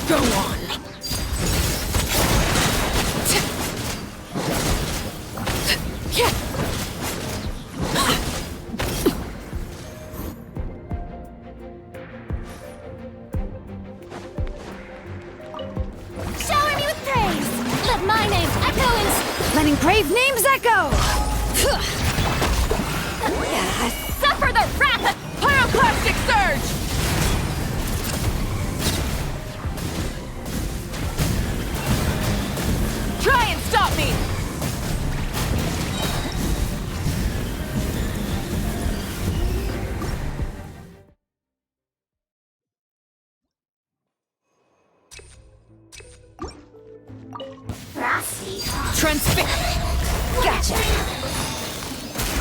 [SPEAKER 15] Go on.
[SPEAKER 1] Shower me with praise! Let my name echo in...
[SPEAKER 4] Letting brave names echo!
[SPEAKER 1] Suffer the wrath of pyroclastic surge! Try and stop me!
[SPEAKER 15] Transfix.
[SPEAKER 2] Gotcha.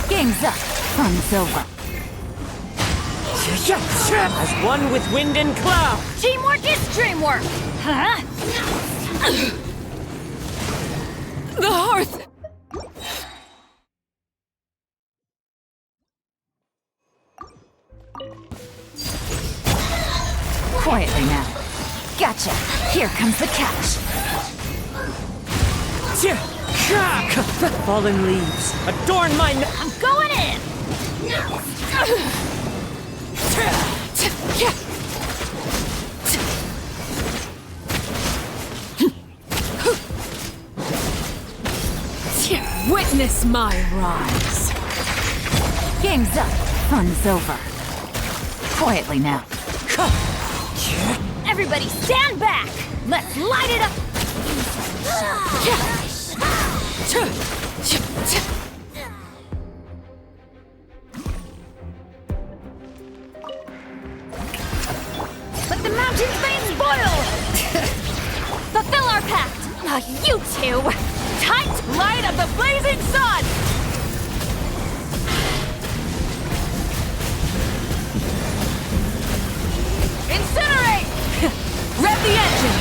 [SPEAKER 2] Game's up. Fun's over.
[SPEAKER 14] As one with wind and cloud.
[SPEAKER 1] Teamwork is dreamwork! Huh?
[SPEAKER 15] The hearth.
[SPEAKER 2] Quietly now. Gotcha. Here comes the catch.
[SPEAKER 14] Fallen leaves. Adorn my...
[SPEAKER 1] I'm going in!
[SPEAKER 15] Witness my rise.
[SPEAKER 2] Game's up. Fun's over. Quietly now.
[SPEAKER 1] Everybody stand back! Let's light it up! Let the mountain's veins boil! Fulfill our pact! You two! Tight light of the blazing sun! Incinerate!
[SPEAKER 15] Rev the engine.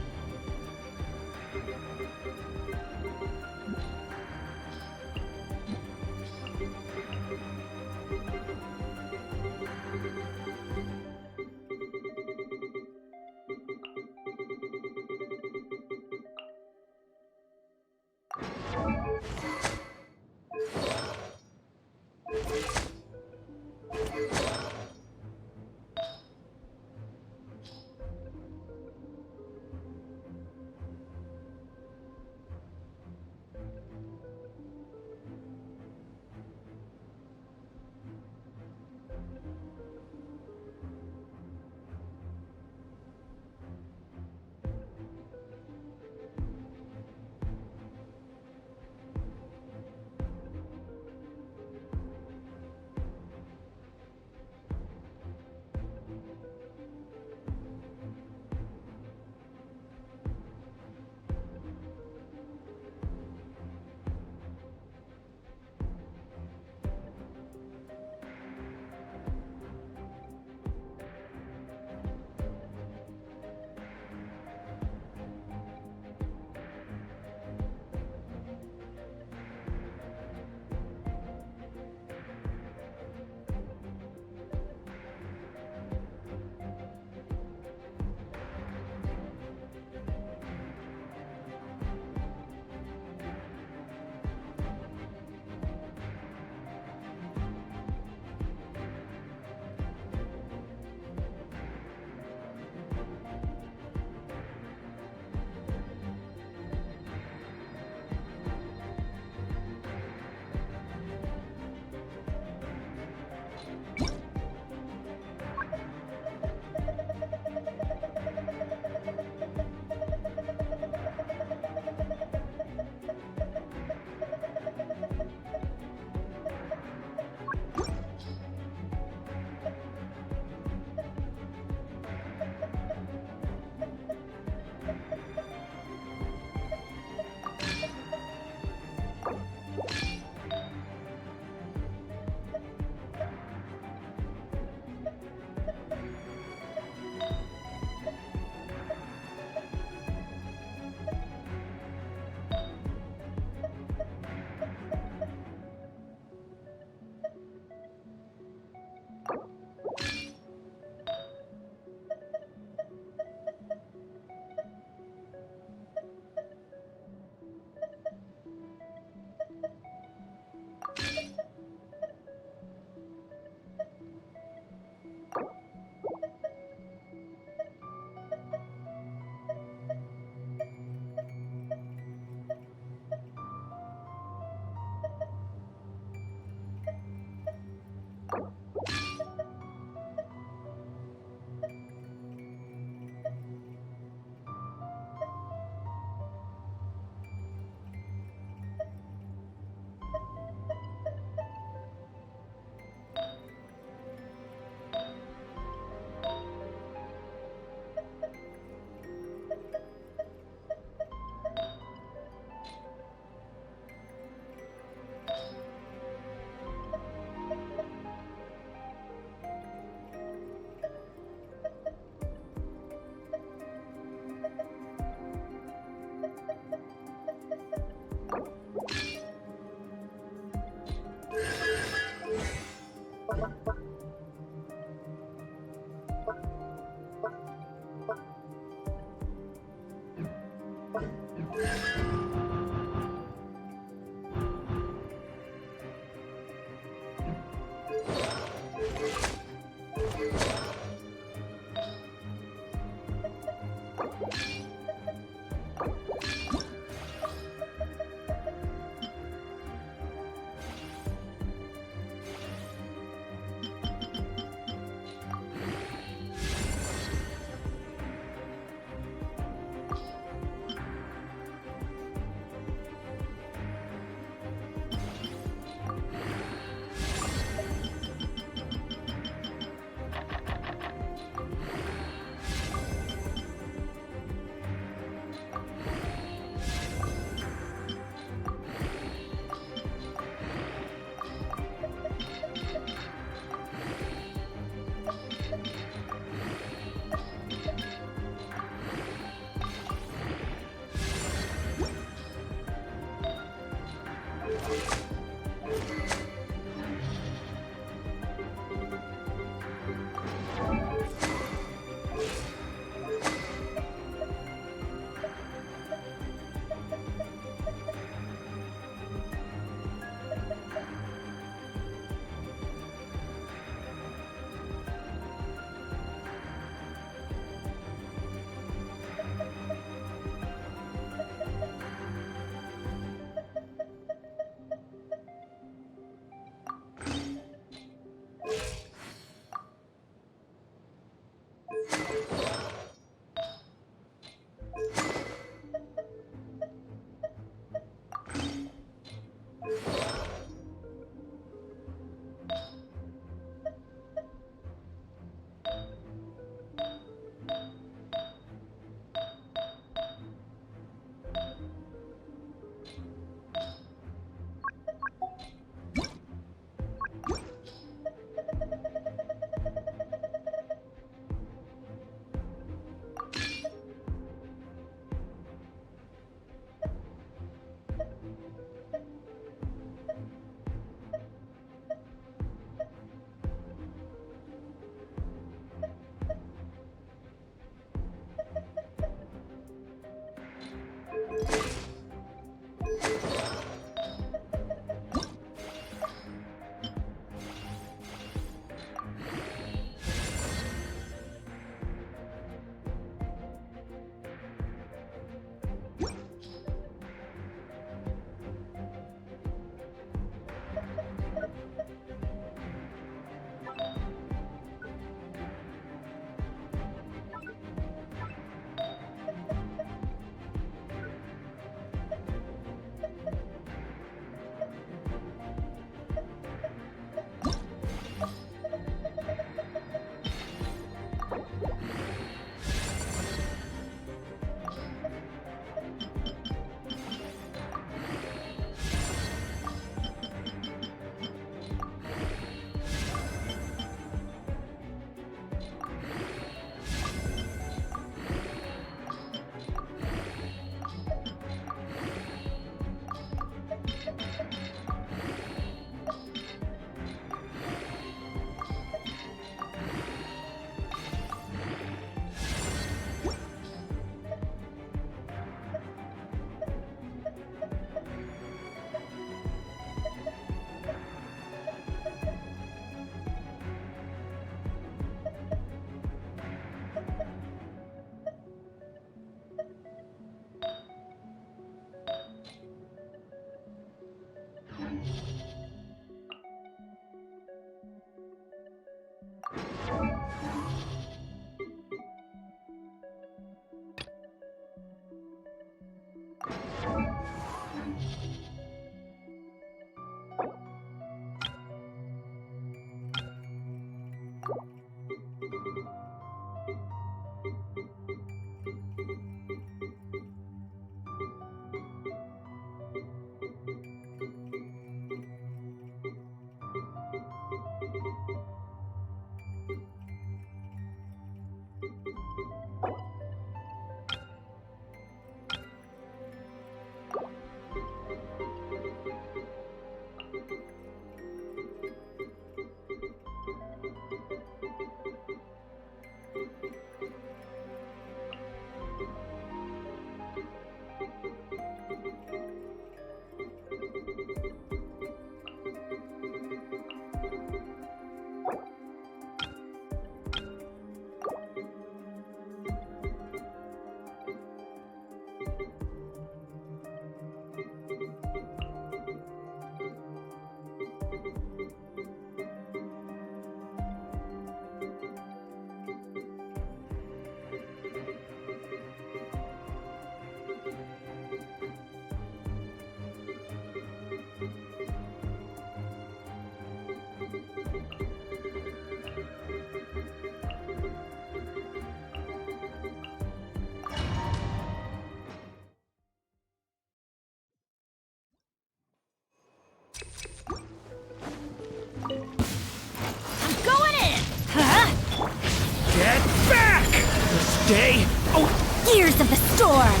[SPEAKER 6] Stay. Oh,
[SPEAKER 10] Gears of the storm!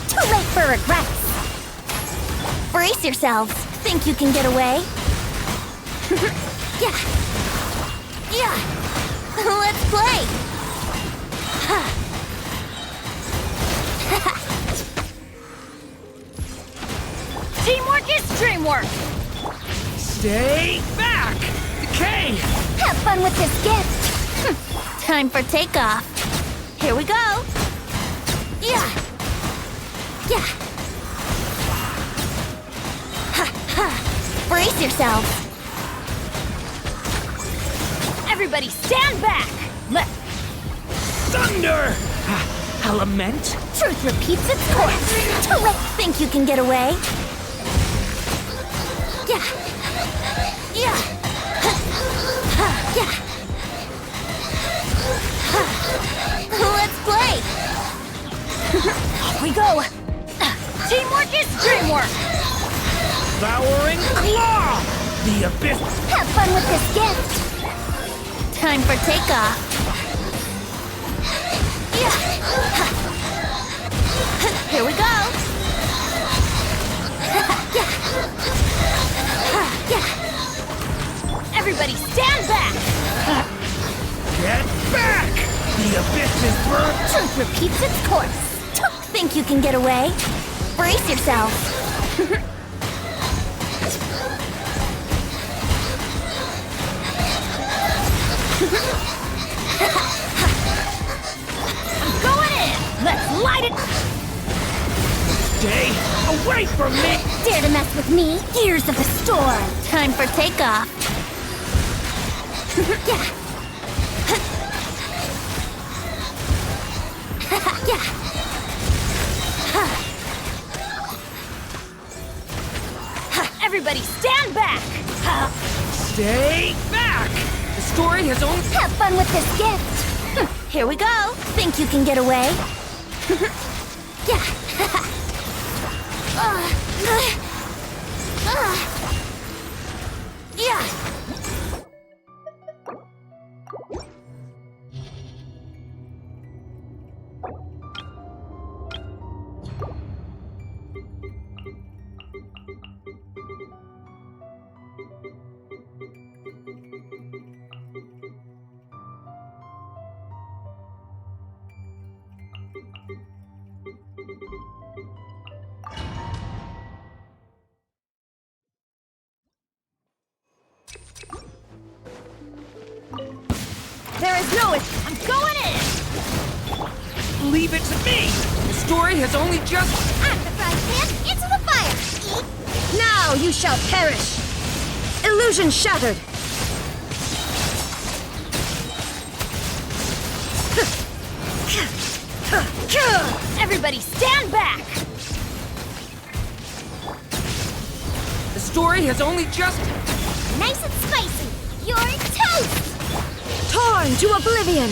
[SPEAKER 10] Too late for regrets! Brace yourselves. Think you can get away? Yeah. Let's play!
[SPEAKER 1] Teamwork is dreamwork!
[SPEAKER 6] stay back. Okay.
[SPEAKER 10] Have fun with this gift! Time for takeoff. Here we go! Yeah! Brace yourselves!
[SPEAKER 1] Everybody stand back!
[SPEAKER 6] Thunder! Element?
[SPEAKER 10] Truth repeats its course! Too late! Think you can get away? Let's play! Off we go!
[SPEAKER 1] Teamwork is dreamwork!
[SPEAKER 6] Devouring claw! The abyss!
[SPEAKER 10] Have fun with this gift! Time for takeoff! Here we go!
[SPEAKER 1] Everybody stand back!
[SPEAKER 6] Get back! The abyss is burned!
[SPEAKER 10] Truth repeats its course! Think you can get away? Brace yourself!
[SPEAKER 1] I'm going in! Let's light it!
[SPEAKER 6] Stay away from me!
[SPEAKER 10] Dare to mess with me? Gears of the storm! Time for takeoff!
[SPEAKER 1] Everybody stand back!
[SPEAKER 6] Stay back! The story has only...
[SPEAKER 10] Have fun with this gift! Here we go! Think you can get away?
[SPEAKER 1] There is no... I'm going in!
[SPEAKER 6] Leave it to me! The story has only just...
[SPEAKER 10] At the frying pan, into the fire!
[SPEAKER 4] Now you shall perish! Illusion shattered!
[SPEAKER 1] Everybody stand back!
[SPEAKER 6] The story has only just...
[SPEAKER 10] Nice and spicy! You're toast!
[SPEAKER 4] Torn to oblivion!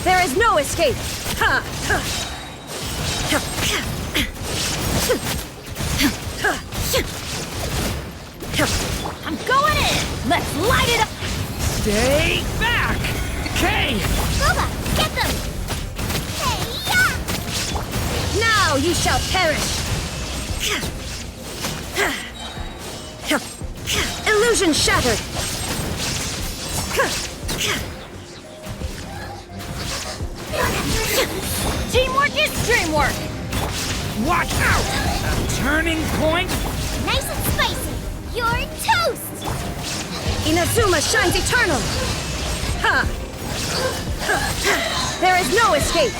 [SPEAKER 4] There is no escape!
[SPEAKER 1] I'm going in! Let's light it up!
[SPEAKER 6] Stay back! Decay!
[SPEAKER 10] Boba, get them! Hey-ya!
[SPEAKER 4] Now you shall perish! Illusion shattered!
[SPEAKER 1] Teamwork is dreamwork!
[SPEAKER 6] Watch out! A turning point?
[SPEAKER 10] Nice and spicy! You're toast!
[SPEAKER 4] Inazuma shines eternal! There is no escape!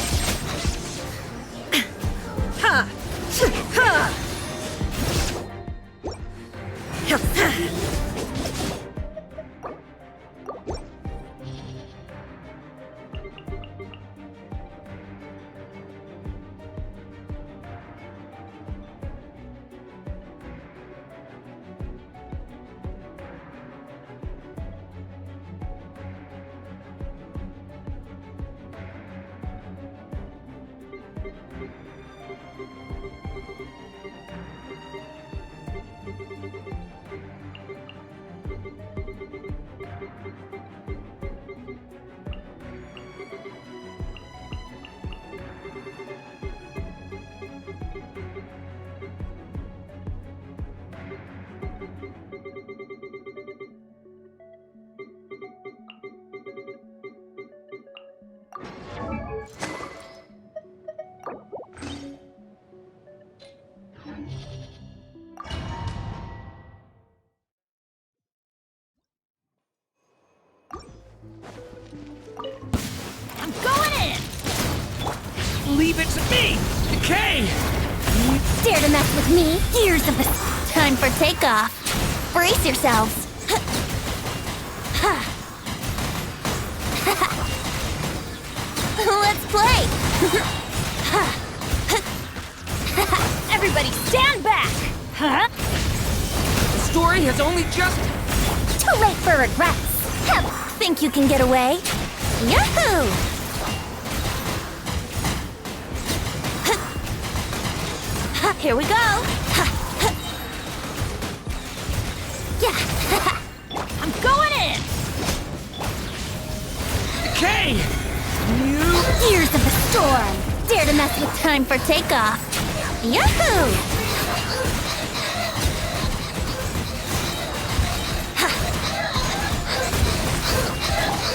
[SPEAKER 6] Leave it to me! Decay!
[SPEAKER 10] Dare to mess with me? Years of the... Time for takeoff. Brace yourselves. Let's play!
[SPEAKER 1] Everybody stand back! Huh?
[SPEAKER 6] The story has only just...
[SPEAKER 10] Too late for regrets. Think you can get away? Yahoo! Here we go. Yeah.
[SPEAKER 1] I'm going in!
[SPEAKER 6] Decay!
[SPEAKER 10] Years of the storm. Dare to mess with time for takeoff. Yahoo!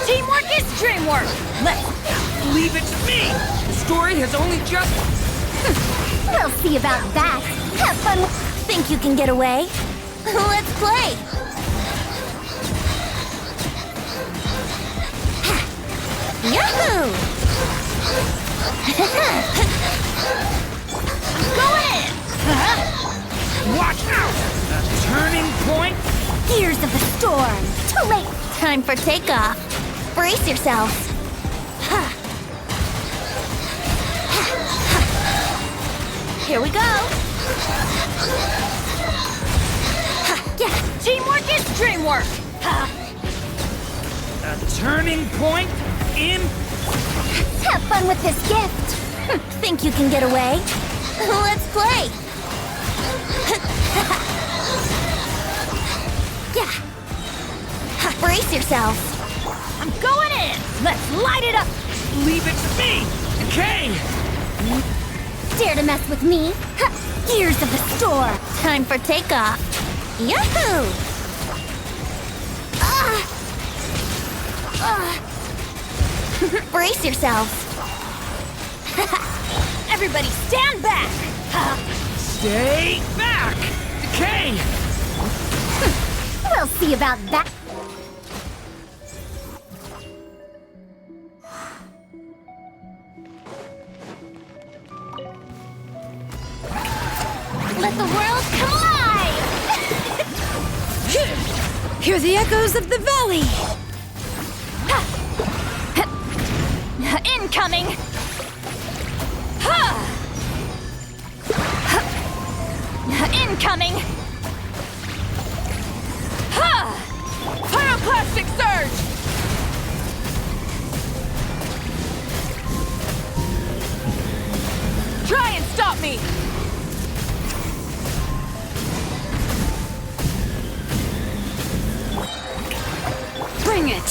[SPEAKER 1] Teamwork is dreamwork!
[SPEAKER 6] Leave it to me! The story has only just...
[SPEAKER 10] We'll see about that. Have fun. Think you can get away? Let's play. Yahoo!
[SPEAKER 1] I'm going in!
[SPEAKER 6] Watch out! A turning point?
[SPEAKER 10] Gears of the storm. Too late. Time for takeoff. Brace yourselves. Here we go. Yeah.
[SPEAKER 1] Teamwork is dreamwork!
[SPEAKER 6] A turning point in...
[SPEAKER 10] Have fun with this gift. Think you can get away? Let's play. Yeah. Brace yourselves.
[SPEAKER 1] I'm going in! Let's light it up!
[SPEAKER 6] Leave it to me! Decay!
[SPEAKER 10] Dare to mess with me? Gears of the storm. Time for takeoff. Yahoo! Brace yourselves.
[SPEAKER 1] Everybody stand back!
[SPEAKER 6] Stay back! Decay!
[SPEAKER 10] We'll see about that. Let the world come alive!
[SPEAKER 4] Hear the echoes of the valley!
[SPEAKER 1] Incoming! Incoming! Pyroclastic surge! Try and stop me!
[SPEAKER 9] Bring it!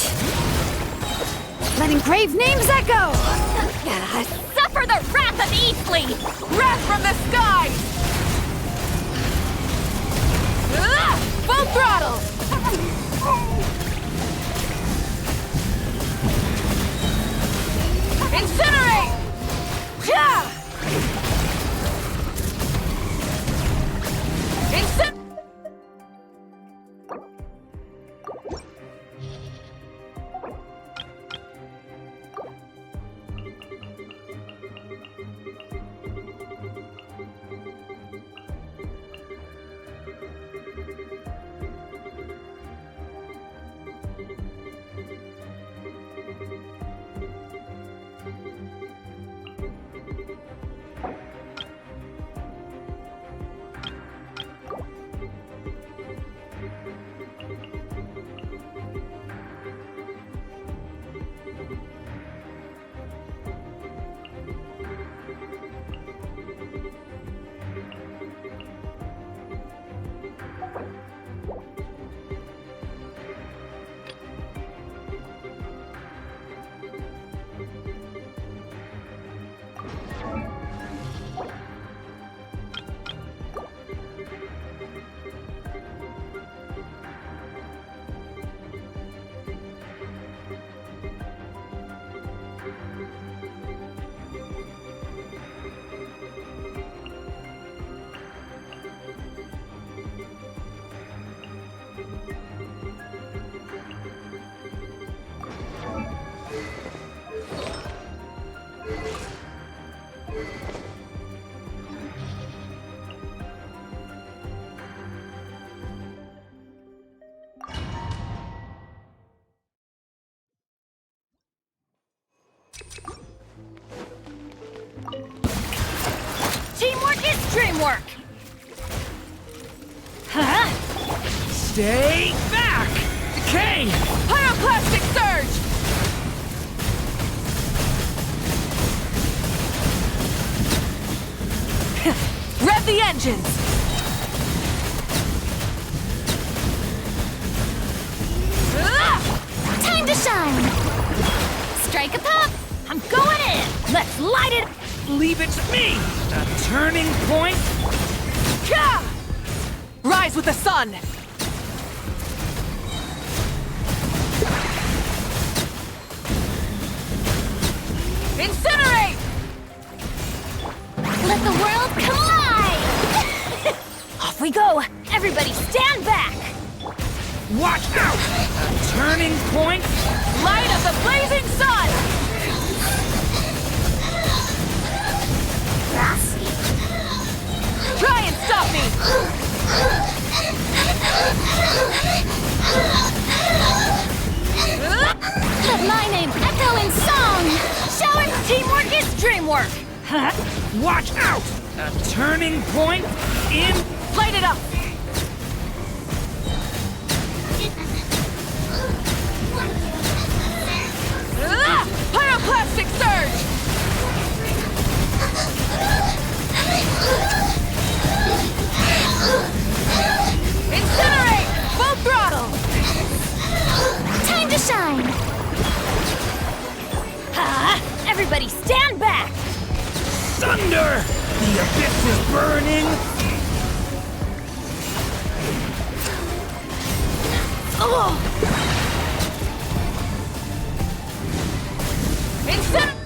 [SPEAKER 9] Let engraved names echo!
[SPEAKER 1] Suffer the wrath of Eastly! Wrath from the skies! Full throttle! Incinerate! Yeah!
[SPEAKER 15] Dream work! Huh?
[SPEAKER 6] Stay back! Decay!
[SPEAKER 15] Pyroclastic surge! Rev the engines!
[SPEAKER 1] Time to shine! Strike a pop! I'm going in! Let's light it!
[SPEAKER 6] Leave it to me! A turning point?
[SPEAKER 15] Ka! Rise with the sun! Incinerate!
[SPEAKER 1] Let the world collide! Off we go! Everybody stand back!
[SPEAKER 6] Watch out! A turning point?
[SPEAKER 15] Light of the blazing sun! Try and stop me!
[SPEAKER 1] Let my name echo in song! Showing teamwork is dreamwork!
[SPEAKER 6] Huh? Watch out! A turning point in...
[SPEAKER 15] Light it up! Pyroclastic surge! Incinerate! Full throttle!
[SPEAKER 1] Time to shine! Everybody stand back!
[SPEAKER 6] Thunder! The abyss is burning!
[SPEAKER 1] Oh!
[SPEAKER 15] Incinerate!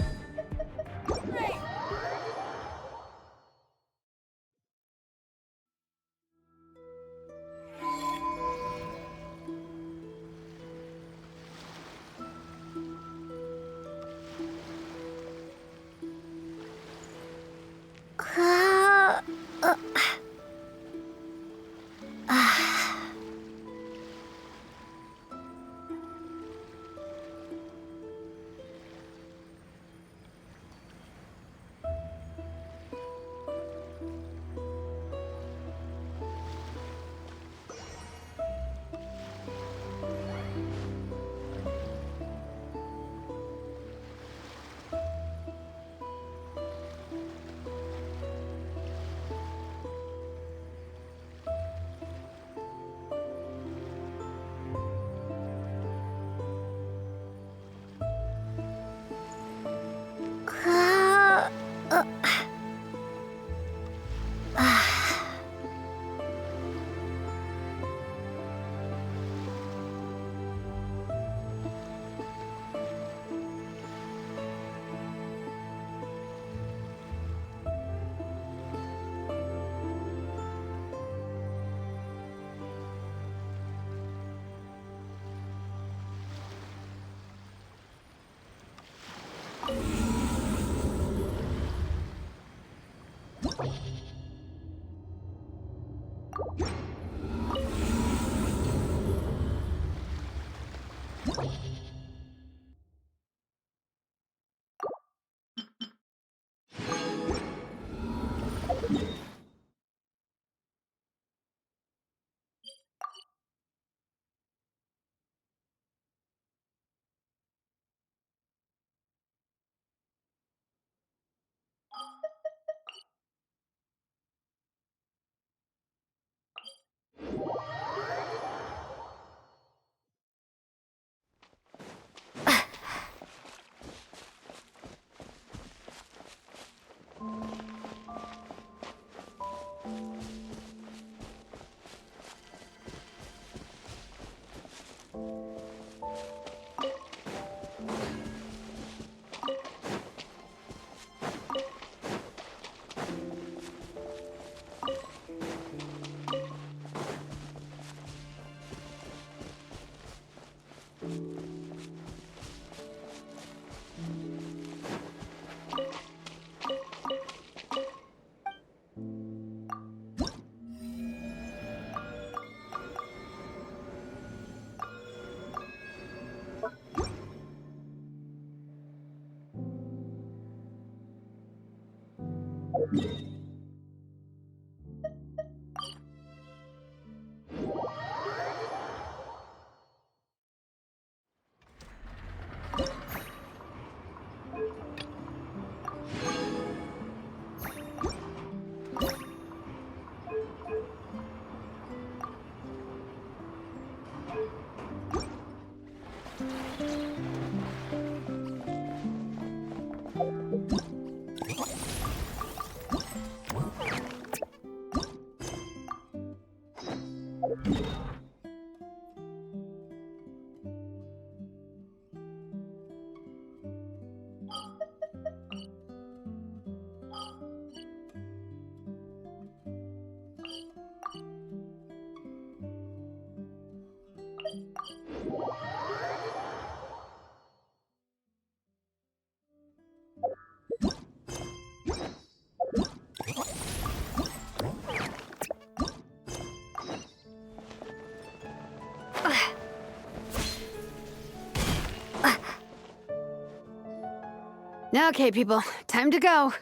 [SPEAKER 9] Okay, people, time to go.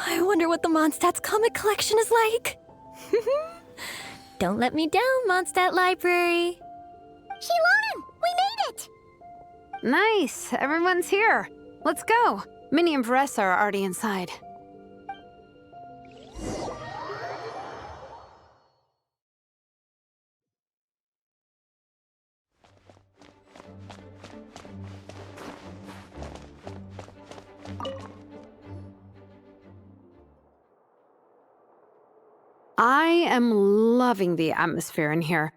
[SPEAKER 11] I wonder what the Mondstadt's comic collection is like. Don't let me down, Mondstadt Library.
[SPEAKER 10] Shilonen, we made it!
[SPEAKER 9] Nice, everyone's here. Let's go. Minnie and Varessa are already inside. I am loving the atmosphere in here.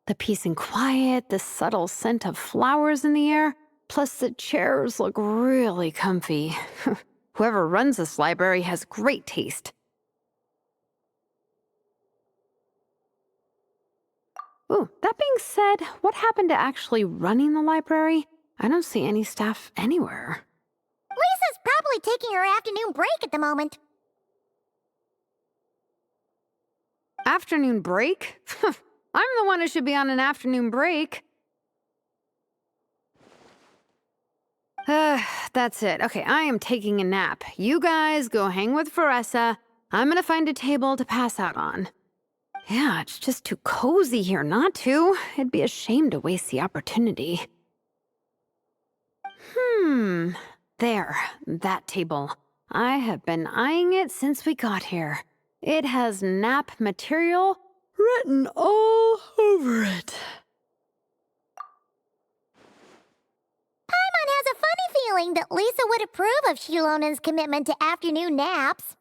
[SPEAKER 9] The peace and quiet, the subtle scent of flowers in the air, plus the chairs look really comfy. Whoever runs this library has great taste. Ooh, that being said, what happened to actually running the library? I don't see any staff anywhere.
[SPEAKER 10] Lisa's probably taking her afternoon break at the moment.
[SPEAKER 9] Afternoon break? I'm the one who should be on an afternoon break. That's it. Okay, I am taking a nap. You guys go hang with Varessa. I'm gonna find a table to pass out on. Yeah, it's just too cozy here not to. It'd be a shame to waste the opportunity. There, that table. I have been eyeing it since we got here. It has nap material written all over it.
[SPEAKER 10] Paimon has a funny feeling that Lisa would approve of Shilonen's commitment to afternoon naps.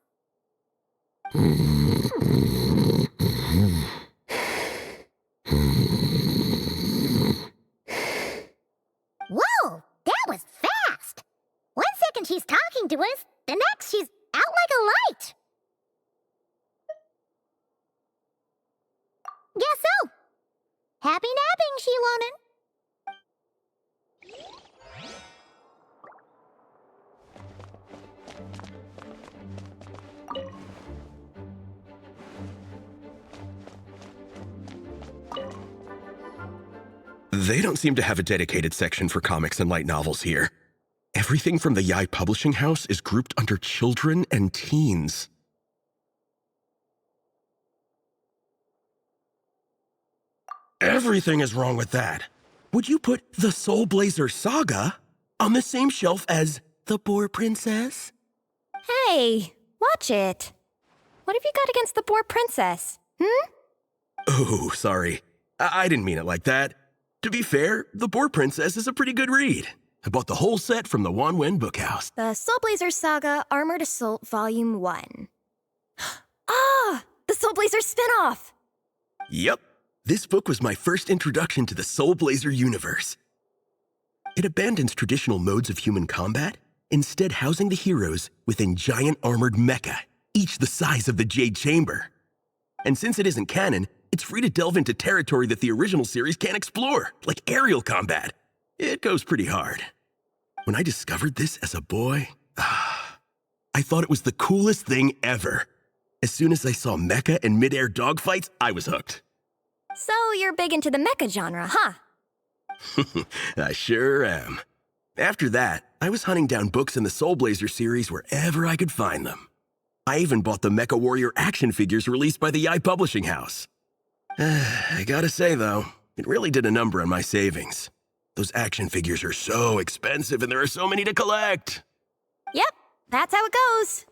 [SPEAKER 10] Whoa, that was fast! 1 second she's talking to us, the next she's out like a light. Guess so. Happy napping, Shilonen.
[SPEAKER 8] They don't seem to have a dedicated section for comics and light novels here. Everything from the Yai Publishing House is grouped under children and teens. Everything is wrong with that. Would you put the Soul Blazer Saga on the same shelf as The Boar Princess?
[SPEAKER 11] Hey, watch it. What have you got against the Boar Princess?
[SPEAKER 8] Oh, sorry. I didn't mean it like that. To be fair, The Boar Princess is a pretty good read. I bought the whole set from the Wanwen Bookhouse.
[SPEAKER 11] The Soul Blazer Saga Armored Assault Volume 1. Ah! The Soul Blazer spinoff!
[SPEAKER 8] Yep. This book was my first introduction to the Soul Blazer universe. It abandons traditional modes of human combat, instead housing the heroes within giant armored mecha, each the size of the Jade Chamber. And since it isn't canon, it's free to delve into territory that the original series can't explore, like aerial combat. It goes pretty hard. When I discovered this as a boy, I thought it was the coolest thing ever. As soon as I saw mecha and mid-air dogfights, I was hooked.
[SPEAKER 11] So you're big into the mecha genre, huh?
[SPEAKER 8] I sure am. After that, I was hunting down books in the Soul Blazer series wherever I could find them. I even bought the Mecha Warrior action figures released by the Yai Publishing House. I gotta say, though, it really did a number on my savings. Those action figures are so expensive and there are so many to collect.
[SPEAKER 11] Yep, that's how it goes.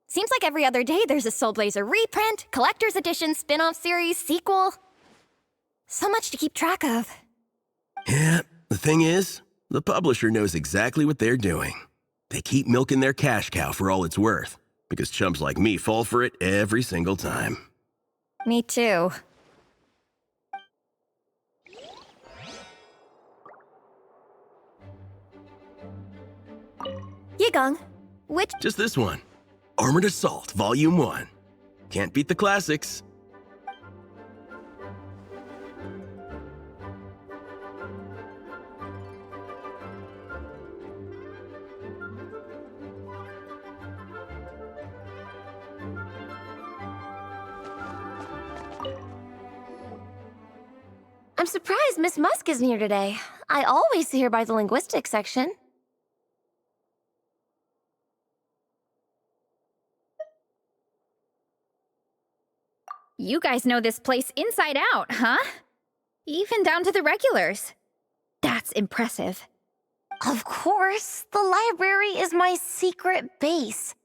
[SPEAKER 11] Seems like every other day there's a Soul Blazer reprint, collector's edition, spin-off series, sequel. So much to keep track of.
[SPEAKER 8] Yeah, the thing is, the publisher knows exactly what they're doing. They keep milking their cash cow for all it's worth, because chumps like me fall for it every single time.
[SPEAKER 11] Me too.
[SPEAKER 13] Yigong, which...
[SPEAKER 8] Just this one. Armored Assault, Volume 1. Can't beat the classics.
[SPEAKER 11] I'm surprised Miss Musk isn't here today. I always see her by the linguistics section.
[SPEAKER 1] You guys know this place inside out, huh? Even down to the regulars. That's impressive.
[SPEAKER 11] Of course, the library is my secret base.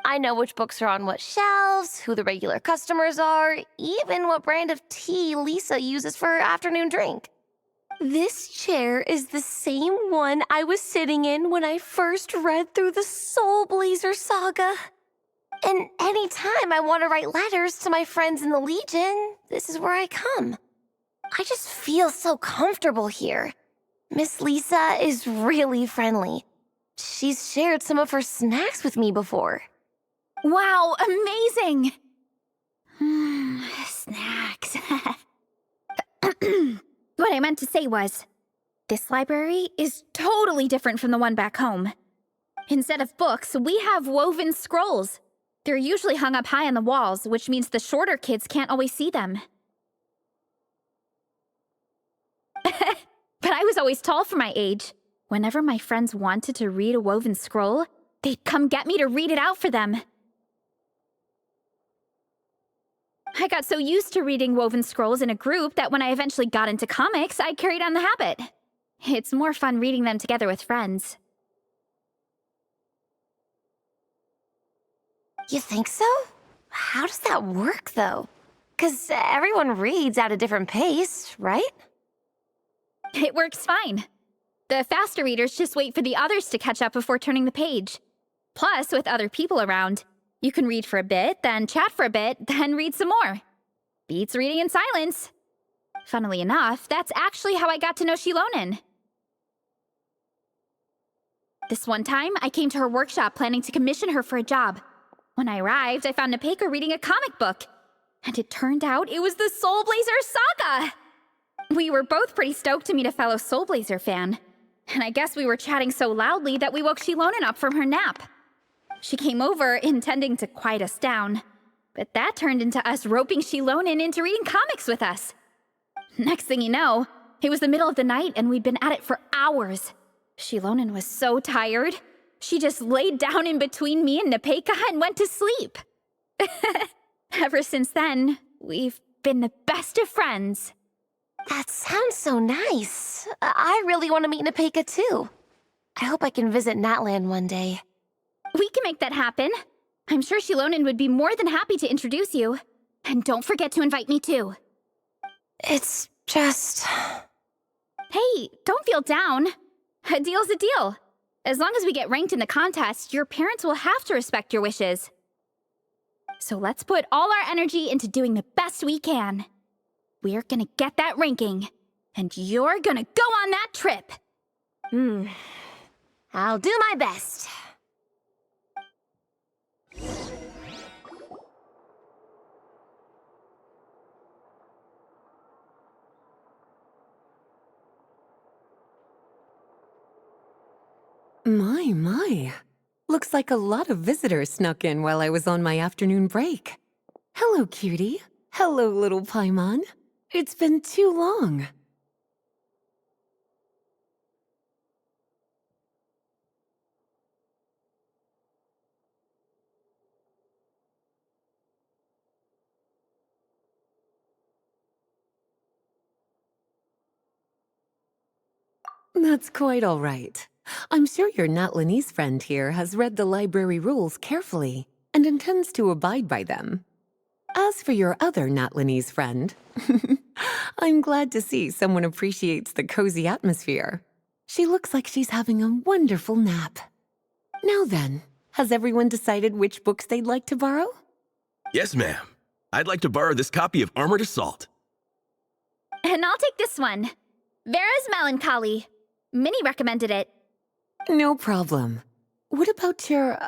[SPEAKER 11] I know which books are on what shelves, who the regular customers are, even what brand of tea Lisa uses for her afternoon drink. This chair is the same one I was sitting in when I first read through the Soul Blazer saga. And anytime I want to write letters to my friends in the Legion, this is where I come. I just feel so comfortable here. Miss Lisa is really friendly. She's shared some of her snacks with me before.
[SPEAKER 1] Wow, amazing! Snacks. What I meant to say was, this library is totally different from the one back home. Instead of books, we have woven scrolls. They're usually hung up high on the walls, which means the shorter kids can't always see them. But I was always tall for my age. Whenever my friends wanted to read a woven scroll, they'd come get me to read it out for them. I got so used to reading woven scrolls in a group that when I eventually got into comics, I carried on the habit. It's more fun reading them together with friends.
[SPEAKER 11] You think so? How does that work, though? 'Cause everyone reads at a different pace, right?
[SPEAKER 1] It works fine. The faster readers just wait for the others to catch up before turning the page. Plus, with other people around, you can read for a bit, then chat for a bit, then read some more. Beats reading in silence. Funnily enough, that's actually how I got to know Shilonen. This one time, I came to her workshop planning to commission her for a job. When I arrived, I found Nepeka reading a comic book. And it turned out it was the Soul Blazer saga! We were both pretty stoked to meet a fellow Soul Blazer fan. And I guess we were chatting so loudly that we woke Shilonen up from her nap. She came over intending to quiet us down, but that turned into us roping Shilonen into reading comics with us. Next thing you know, it was the middle of the night and we'd been at it for hours. Shilonen was so tired, she just laid down in between me and Nepeka and went to sleep. Ever since then, we've been the best of friends.
[SPEAKER 11] That sounds so nice. I really want to meet Nepeka too. I hope I can visit Natland one day.
[SPEAKER 1] We can make that happen. I'm sure Shilonen would be more than happy to introduce you. And don't forget to invite me too.
[SPEAKER 11] It's just...
[SPEAKER 1] Hey, don't feel down. A deal's a deal. As long as we get ranked in the contest, your parents will have to respect your wishes. So let's put all our energy into doing the best we can. We're gonna get that ranking, and you're gonna go on that trip.
[SPEAKER 11] I'll do my best.
[SPEAKER 16] My. Looks like a lot of visitors snuck in while I was on my afternoon break. Hello, cutie. Hello, little Paimon. It's been too long. That's quite all right. I'm sure your Natlanese friend here has read the library rules carefully and intends to abide by them. As for your other Natlanese friend, I'm glad to see someone appreciates the cozy atmosphere. She looks like she's having a wonderful nap. Now then, has everyone decided which books they'd like to borrow?
[SPEAKER 8] Yes, ma'am. I'd like to borrow this copy of Armored Assault.
[SPEAKER 1] And I'll take this one. Vera's Melancholy. Minnie recommended it.
[SPEAKER 16] No problem. What about your,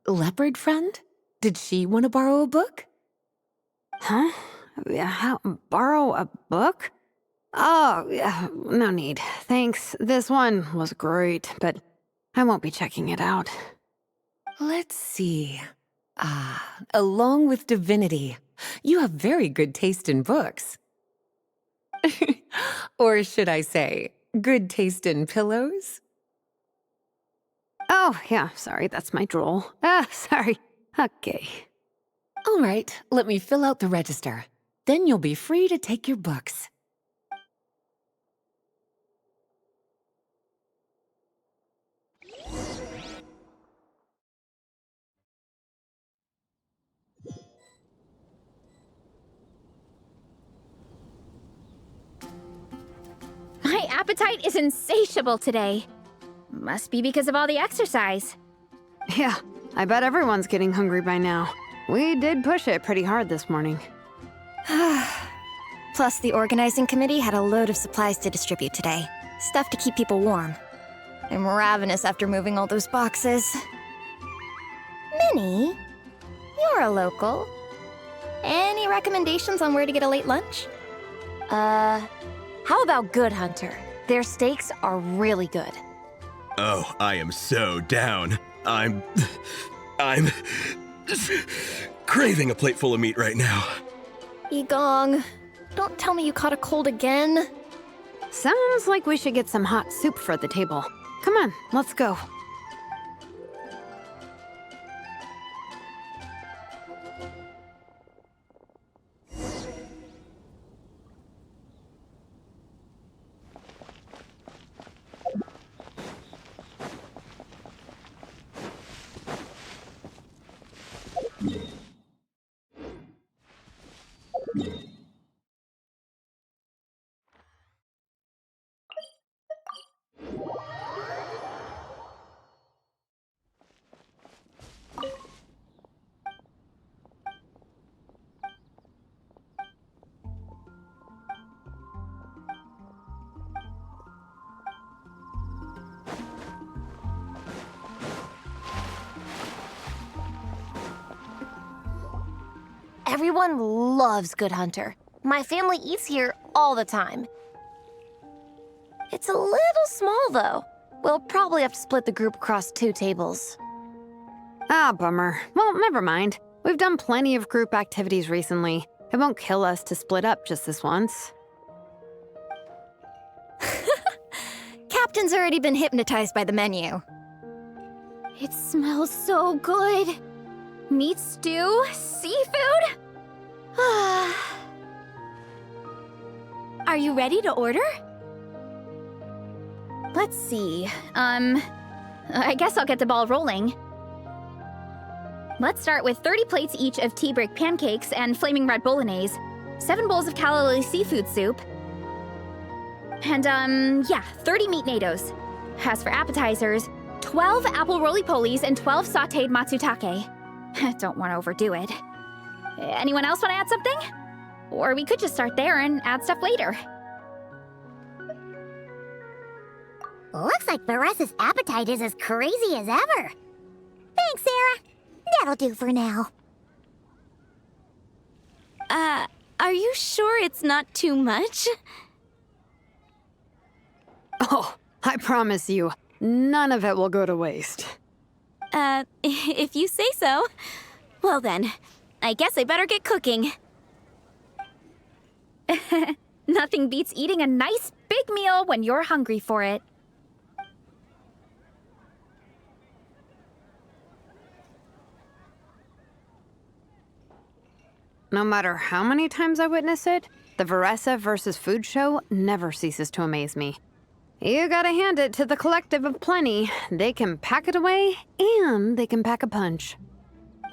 [SPEAKER 16] leopard friend? Did she want to borrow a book?
[SPEAKER 9] Huh? Borrow a book? Oh, yeah, no need. Thanks. This one was great, but I won't be checking it out.
[SPEAKER 16] Let's see. Along with Divinity, you have very good taste in books. Or should I say, good taste in pillows?
[SPEAKER 9] Oh, yeah, sorry, that's my drool. Sorry. Okay.
[SPEAKER 16] All right, let me fill out the register. Then you'll be free to take your books.
[SPEAKER 1] My appetite is insatiable today. Must be because of all the exercise.
[SPEAKER 9] Yeah, I bet everyone's getting hungry by now. We did push it pretty hard this morning.
[SPEAKER 11] Plus, the organizing committee had a load of supplies to distribute today. Stuff to keep people warm. I'm ravenous after moving all those boxes. Minnie, you're a local. Any recommendations on where to get a late lunch? How about Good Hunter? Their steaks are really good.
[SPEAKER 8] Oh, I am so down. I'm craving a plate full of meat right now.
[SPEAKER 11] Igong, don't tell me you caught a cold again.
[SPEAKER 9] Sounds like we should get some hot soup for the table. Come on, let's go.
[SPEAKER 11] Everyone loves Good Hunter. My family eats here all the time. It's a little small, though. We'll probably have to split the group across 2 tables.
[SPEAKER 9] Ah, bummer. Well, never mind. We've done plenty of group activities recently. It won't kill us to split up just this once.
[SPEAKER 11] Captain's already been hypnotized by the menu.
[SPEAKER 1] It smells so good. Meat stew? Seafood? Are you ready to order? Let's see. I guess I'll get the ball rolling. Let's start with 30 plates each of tea break pancakes and flaming red bolognese, 7 bowls of calla lily seafood soup, and 30 meat natos. As for appetizers, 12 apple roly-polies and 12 sautéed matsutake. Don't want to overdo it. Anyone else want to add something? Or we could just start there and add stuff later.
[SPEAKER 10] Looks like Beres's appetite is as crazy as ever. Thanks, Sarah. That'll do for now.
[SPEAKER 11] Are you sure it's not too much?
[SPEAKER 9] Oh, I promise you, none of it will go to waste.
[SPEAKER 11] If you say so. Well then, I guess I better get cooking.
[SPEAKER 1] Nothing beats eating a nice big meal when you're hungry for it.
[SPEAKER 9] No matter how many times I witness it, the Veresa versus Food show never ceases to amaze me. You gotta hand it to the collective of plenty. They can pack it away, and they can pack a punch.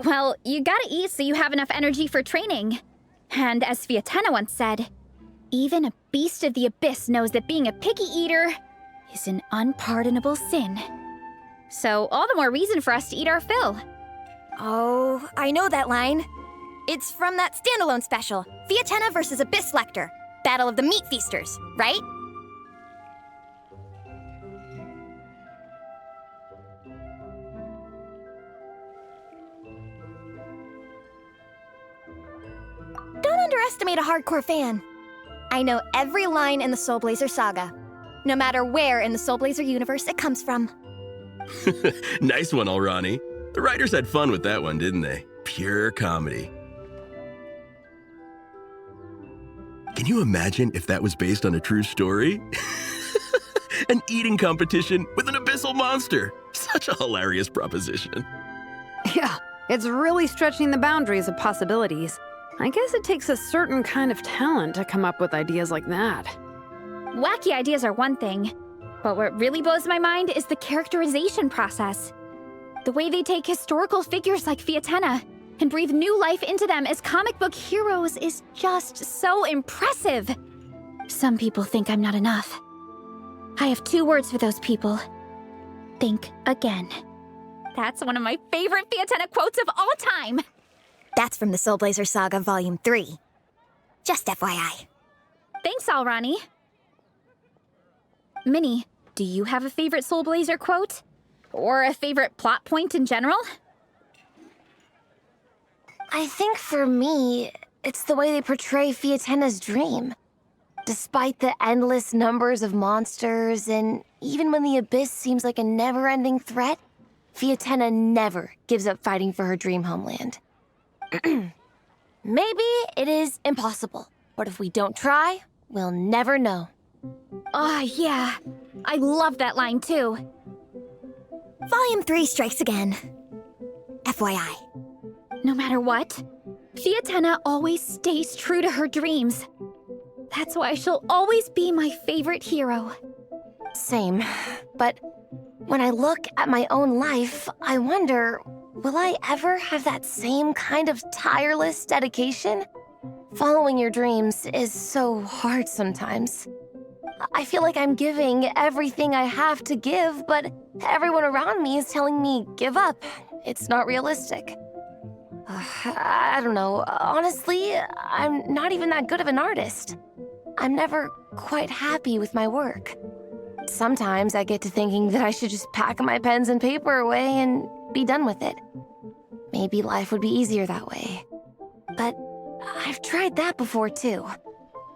[SPEAKER 1] Well, you gotta eat so you have enough energy for training. And as Fiatena once said, even a beast of the abyss knows that being a picky eater is an unpardonable sin. So all the more reason for us to eat our fill.
[SPEAKER 17] Oh, I know that line. It's from that standalone special, Fiatenna versus Abyss Lecter, Battle of the Meat Feasters, right? Don't underestimate a hardcore fan. I know every line in the Soul Blazer saga, no matter where in the Soul Blazer universe it comes from.
[SPEAKER 8] Nice one, Alrani. The writers had fun with that one, didn't they? Pure comedy. Can you imagine if that was based on a true story? An eating competition with an abyssal monster. Such a hilarious proposition.
[SPEAKER 9] Yeah, it's really stretching the boundaries of possibilities. I guess it takes a certain kind of talent to come up with ideas like that.
[SPEAKER 1] Wacky ideas are one thing, but what really blows my mind is the characterization process. The way they take historical figures like Fiatenna and breathe new life into them as comic book heroes is just so impressive. Some people think I'm not enough. I have 2 words for those people. Think again. That's one of my favorite Fiatenna quotes of all time.
[SPEAKER 17] That's from the Soul Blazer Saga Volume 3. Just FYI.
[SPEAKER 1] Thanks, Alrani. Minnie, do you have a favorite Soul Blazer quote? Or a favorite plot point in general?
[SPEAKER 11] I think for me, it's the way they portray Fiatenna's dream. Despite the endless numbers of monsters, and even when the Abyss seems like a never-ending threat, Fiatenna never gives up fighting for her dream homeland. Maybe it is impossible, but if we don't try, we'll never know.
[SPEAKER 1] Oh, yeah. I love that line, too.
[SPEAKER 17] Volume 3 strikes again. FYI.
[SPEAKER 1] No matter what, Fiatenna always stays true to her dreams. That's why she'll always be my favorite hero.
[SPEAKER 11] Same, but when I look at my own life, I wonder, will I ever have that same kind of tireless dedication? Following your dreams is so hard sometimes. I feel like I'm giving everything I have to give, but everyone around me is telling me, give up. It's not realistic. I don't know. Honestly, I'm not even that good of an artist. I'm never quite happy with my work. Sometimes I get to thinking that I should just pack my pens and paper away and be done with it. Maybe life would be easier that way. But I've tried that before too.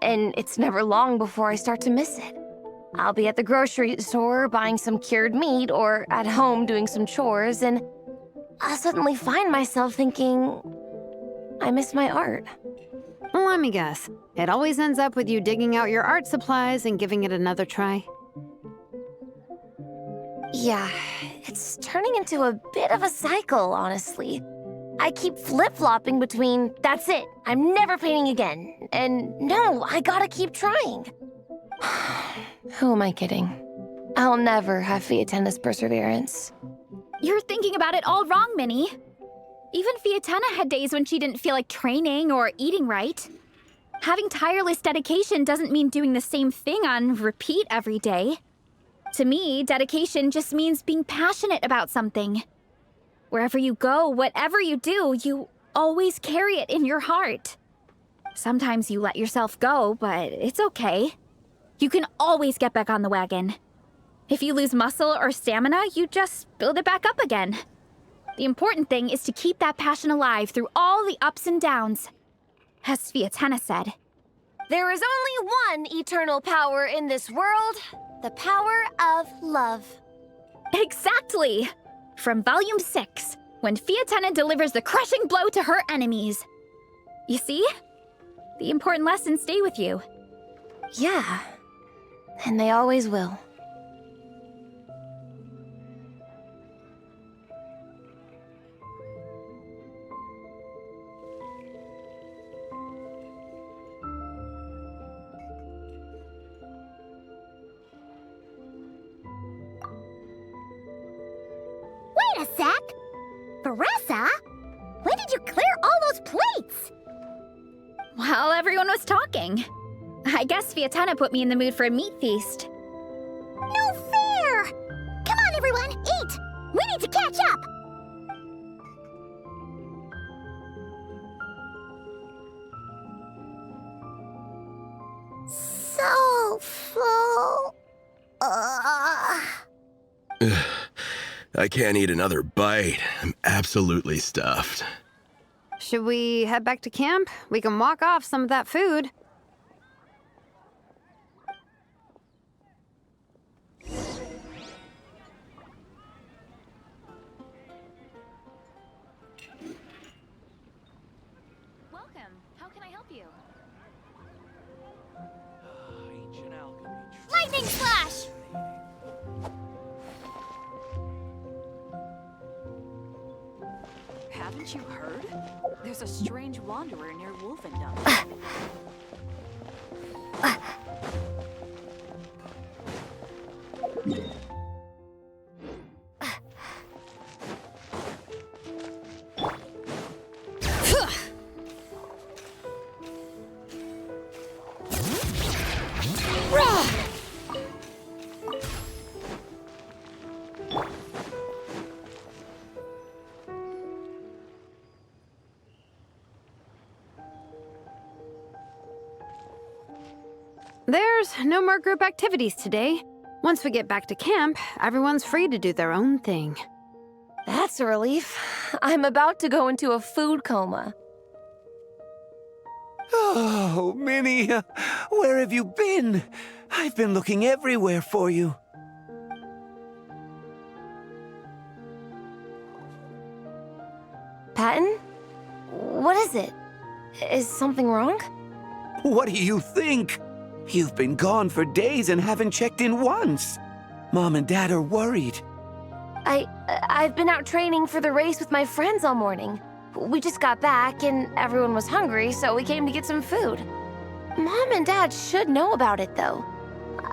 [SPEAKER 11] And it's never long before I start to miss it. I'll be at the grocery store buying some cured meat or at home doing some chores, and I'll suddenly find myself thinking, I miss my art.
[SPEAKER 9] Let me guess. It always ends up with you digging out your art supplies and giving it another try.
[SPEAKER 11] Yeah, it's turning into a bit of a cycle, honestly. I keep flip-flopping between, that's it, I'm never painting again, and no, I gotta keep trying. Who am I kidding? I'll never have Fiatenna's perseverance.
[SPEAKER 1] You're thinking about it all wrong, Minnie. Even Fiatenna had days when she didn't feel like training or eating right. Having tireless dedication doesn't mean doing the same thing on repeat every day. To me, dedication just means being passionate about something. Wherever you go, whatever you do, you always carry it in your heart. Sometimes you let yourself go, but it's okay. You can always get back on the wagon. If you lose muscle or stamina, you just build it back up again. The important thing is to keep that passion alive through all the ups and downs. As Fiatenna said,
[SPEAKER 11] there is only one eternal power in this world, the power of love.
[SPEAKER 1] Exactly! From Volume 6, when Fiatenna delivers the crushing blow to her enemies. You see? The important lessons stay with you.
[SPEAKER 11] Yeah, and they always will.
[SPEAKER 10] Wait a sec! Veressa? When did you clear all those plates?
[SPEAKER 1] While everyone was talking. I guess Fiatenna put me in the mood for a meat feast.
[SPEAKER 10] No fair! Come on, everyone, eat! so full.
[SPEAKER 8] I can't eat another bite. I'm absolutely stuffed.
[SPEAKER 9] Should we head back to camp? We can walk off some of that food.
[SPEAKER 1] Welcome. How can I help you?
[SPEAKER 10] Lightning slash!
[SPEAKER 2] Haven't you heard? There's a strange wanderer near Wolfendom.
[SPEAKER 9] There's no more group activities today. Once we get back to camp, everyone's free to do their own thing.
[SPEAKER 11] That's a relief. I'm about to go into a food coma.
[SPEAKER 18] Oh, Minnie, where have you been? I've been looking everywhere for you.
[SPEAKER 11] Patton? What is it? Is something wrong?
[SPEAKER 18] What do you think? You've been gone for days and haven't checked in once. Mom and Dad are worried.
[SPEAKER 11] I've been out training for the race with my friends all morning. We just got back and everyone was hungry, so we came to get some food. Mom and Dad should know about it, though.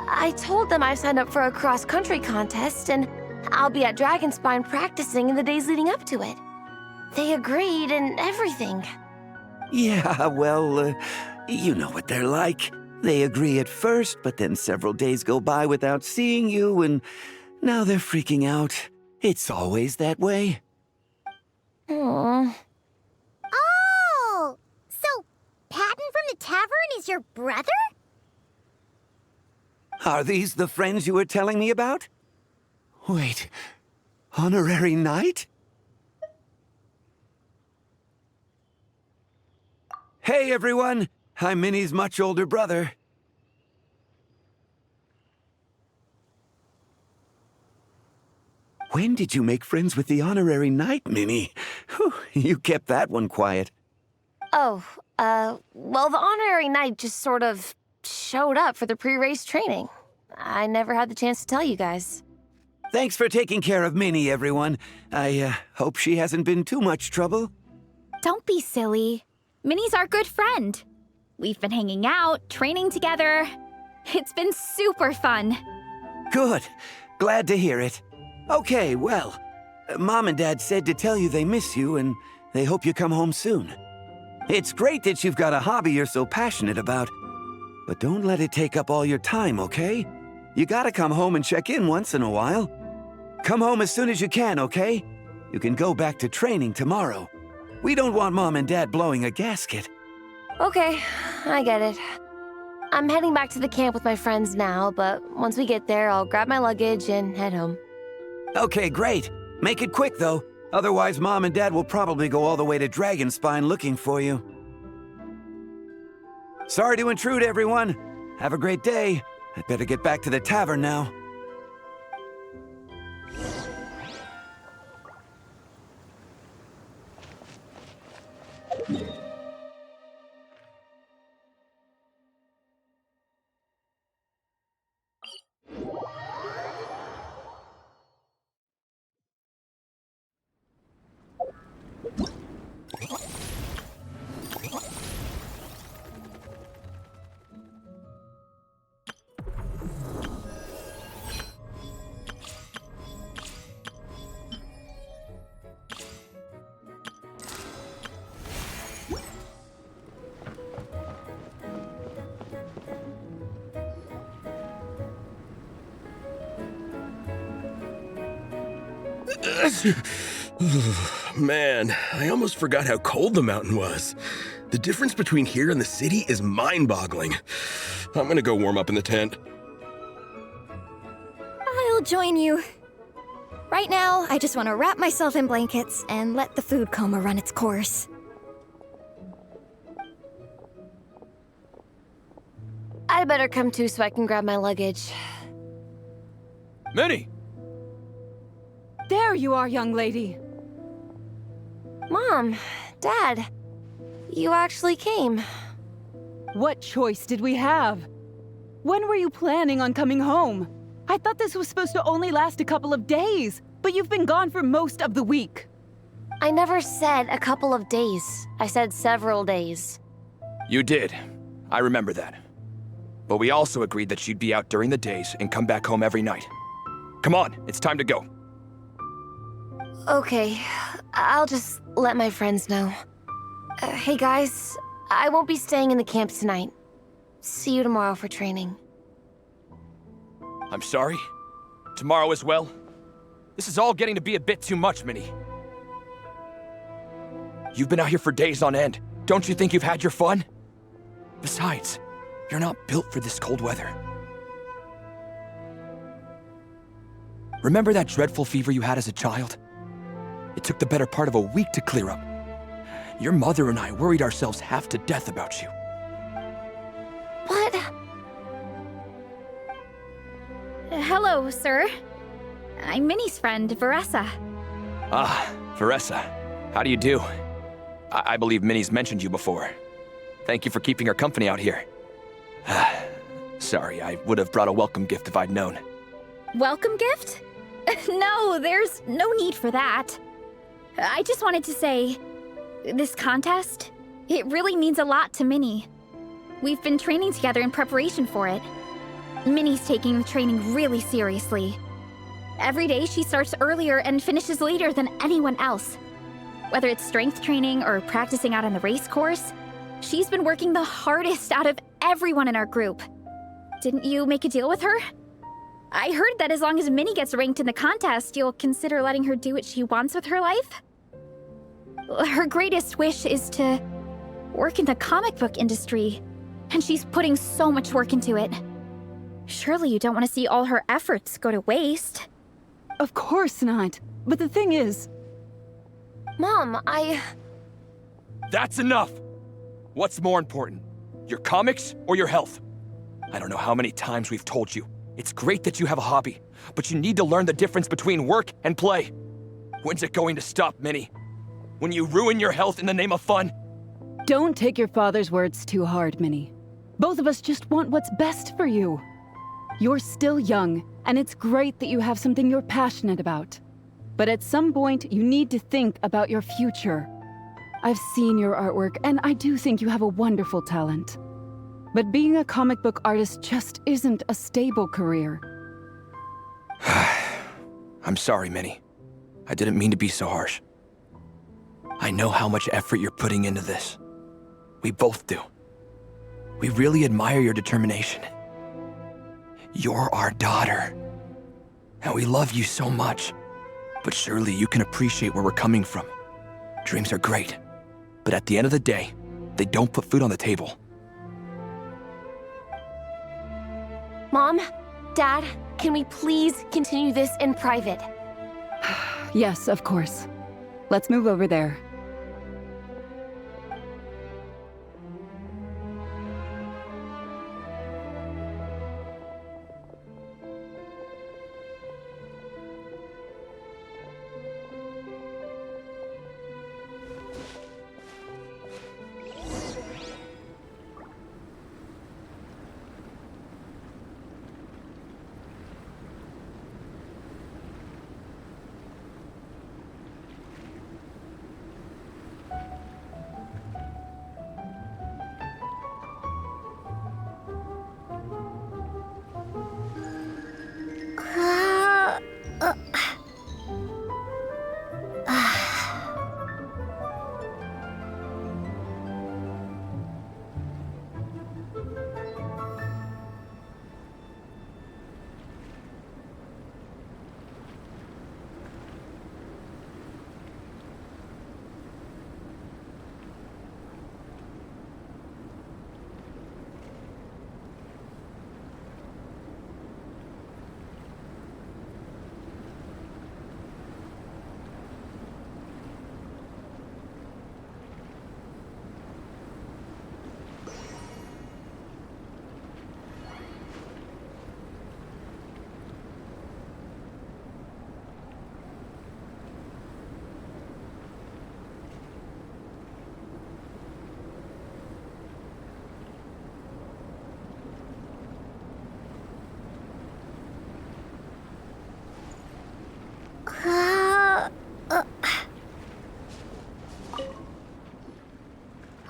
[SPEAKER 11] I told them I signed up for a cross-country contest and I'll be at Dragonspine practicing in the days leading up to it. They agreed and everything.
[SPEAKER 18] Yeah, well, you know what they're like. They agree at first, but then several days go by without seeing you, and now they're freaking out. It's always that way.
[SPEAKER 10] Oh! So, Patton from the tavern is your brother?
[SPEAKER 18] Are these the friends you were telling me about? Wait, honorary knight? Hey, everyone! I'm Minnie's much older brother. When did you make friends with the honorary knight, Minnie? Whew, you kept that one quiet.
[SPEAKER 11] Oh, well, the honorary knight just sort of showed up for the pre-race training. I never had the chance to tell you guys.
[SPEAKER 18] Thanks for taking care of Minnie, everyone. I hope she hasn't been too much trouble.
[SPEAKER 1] Don't be silly. Minnie's our good friend. We've been hanging out, training together. It's been super fun.
[SPEAKER 18] Good. Glad to hear it. Okay, well, Mom and Dad said to tell you they miss you and they hope you come home soon. It's great that you've got a hobby you're so passionate about, but don't let it take up all your time, okay? You gotta come home and check in once in a while. Come home as soon as you can, okay? You can go back to training tomorrow. We don't want Mom and Dad blowing a gasket.
[SPEAKER 11] Okay, I get it. I'm heading back to the camp with my friends now, but once we get there, I'll grab my luggage and head home.
[SPEAKER 18] Okay, great. Make it quick, though. Otherwise, Mom and Dad will probably go all the way to Dragonspine looking for you. Sorry to intrude, everyone. Have a great day. I'd better get back to the tavern now.
[SPEAKER 8] Man, I almost forgot how cold the mountain was. The difference between here and the city is mind-boggling. I'm gonna go warm up in the tent.
[SPEAKER 17] I'll join you. Right now, I just want to wrap myself in blankets and let the food coma run its course.
[SPEAKER 11] I'd better come too so I can grab my luggage.
[SPEAKER 19] Minnie!
[SPEAKER 15] There you are, young lady.
[SPEAKER 11] Mom, Dad, you actually came.
[SPEAKER 15] What choice did we have? When were you planning on coming home? I thought this was supposed to only last a couple of days, but you've been gone for most of the week.
[SPEAKER 11] I never said a couple of days. I said several days.
[SPEAKER 19] You did. I remember that. But we also agreed that you'd be out during the days and come back home every night. Come on, it's time to go.
[SPEAKER 11] Okay, I'll just let my friends know. Hey guys, I won't be staying in the camp tonight. See you tomorrow for training.
[SPEAKER 19] I'm sorry. Tomorrow as well. This is all getting to be a bit too much, Minnie. You've been out here for days on end. Don't you think you've had your fun? Besides, you're not built for this cold weather. Remember that dreadful fever you had as a child? It took the better part of a week to clear up. Your mother and I worried ourselves half to death about you.
[SPEAKER 11] What?
[SPEAKER 1] Hello, sir. I'm Minnie's friend, Veressa.
[SPEAKER 19] Ah, Veressa. How do you do? I believe Minnie's mentioned you before. Thank you for keeping her company out here. Sorry, I would have brought a welcome gift if I'd known.
[SPEAKER 1] Welcome gift? No, there's no need for that. I just wanted to say, this contest, it really means a lot to Minnie. We've been training together in preparation for it. Minnie's taking the training really seriously. Every day she starts earlier and finishes later than anyone else. Whether it's strength training or practicing out on the race course, she's been working the hardest out of everyone in our group. Didn't you make a deal with her? I heard that as long as Minnie gets ranked in the contest, you'll consider letting her do what she wants with her life? Her greatest wish is to work in the comic book industry, and she's putting so much work into it. Surely you don't want to see all her efforts go to waste.
[SPEAKER 15] Of course not. But the thing is...
[SPEAKER 11] Mom,
[SPEAKER 19] That's enough! What's more important? Your comics or your health? I don't know how many times we've told you. It's great that you have a hobby, but you need to learn the difference between work and play. When's it going to stop, Minnie? When you ruin your health in the name of fun?
[SPEAKER 15] Don't take your father's words too hard, Minnie. Both of us just want what's best for you. You're still young, and it's great that you have something you're passionate about. But at some point, you need to think about your future. I've seen your artwork, and I do think you have a wonderful talent. But being a comic book artist just isn't a stable career.
[SPEAKER 19] I'm sorry, Minnie. I didn't mean to be so harsh. I know how much effort you're putting into this. We both do. We really admire your determination. You're our daughter. And we love you so much. But surely you can appreciate where we're coming from. Dreams are great. But at the end of the day, they don't put food on the table.
[SPEAKER 11] Mom, Dad, can we please continue this in private?
[SPEAKER 15] Yes, of course. Let's move over there.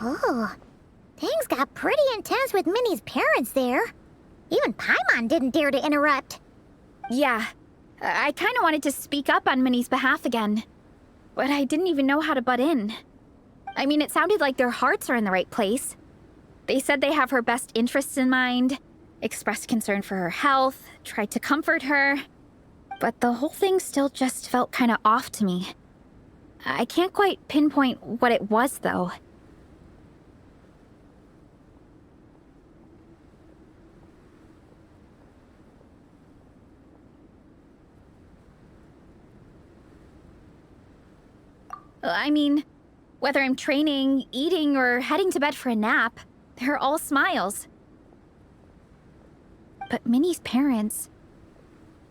[SPEAKER 10] Oh, things got pretty intense with Minnie's parents there. Even Paimon didn't dare to interrupt.
[SPEAKER 1] Yeah, I kind of wanted to speak up on Minnie's behalf again, but I didn't even know how to butt in. I mean, it sounded like their hearts are in the right place. They said they have her best interests in mind, expressed concern for her health, tried to comfort her, but the whole thing still just felt kind of off to me. I can't quite pinpoint what it was, though. I mean, whether I'm training, eating, or heading to bed for a nap, they're all smiles. But Minnie's parents,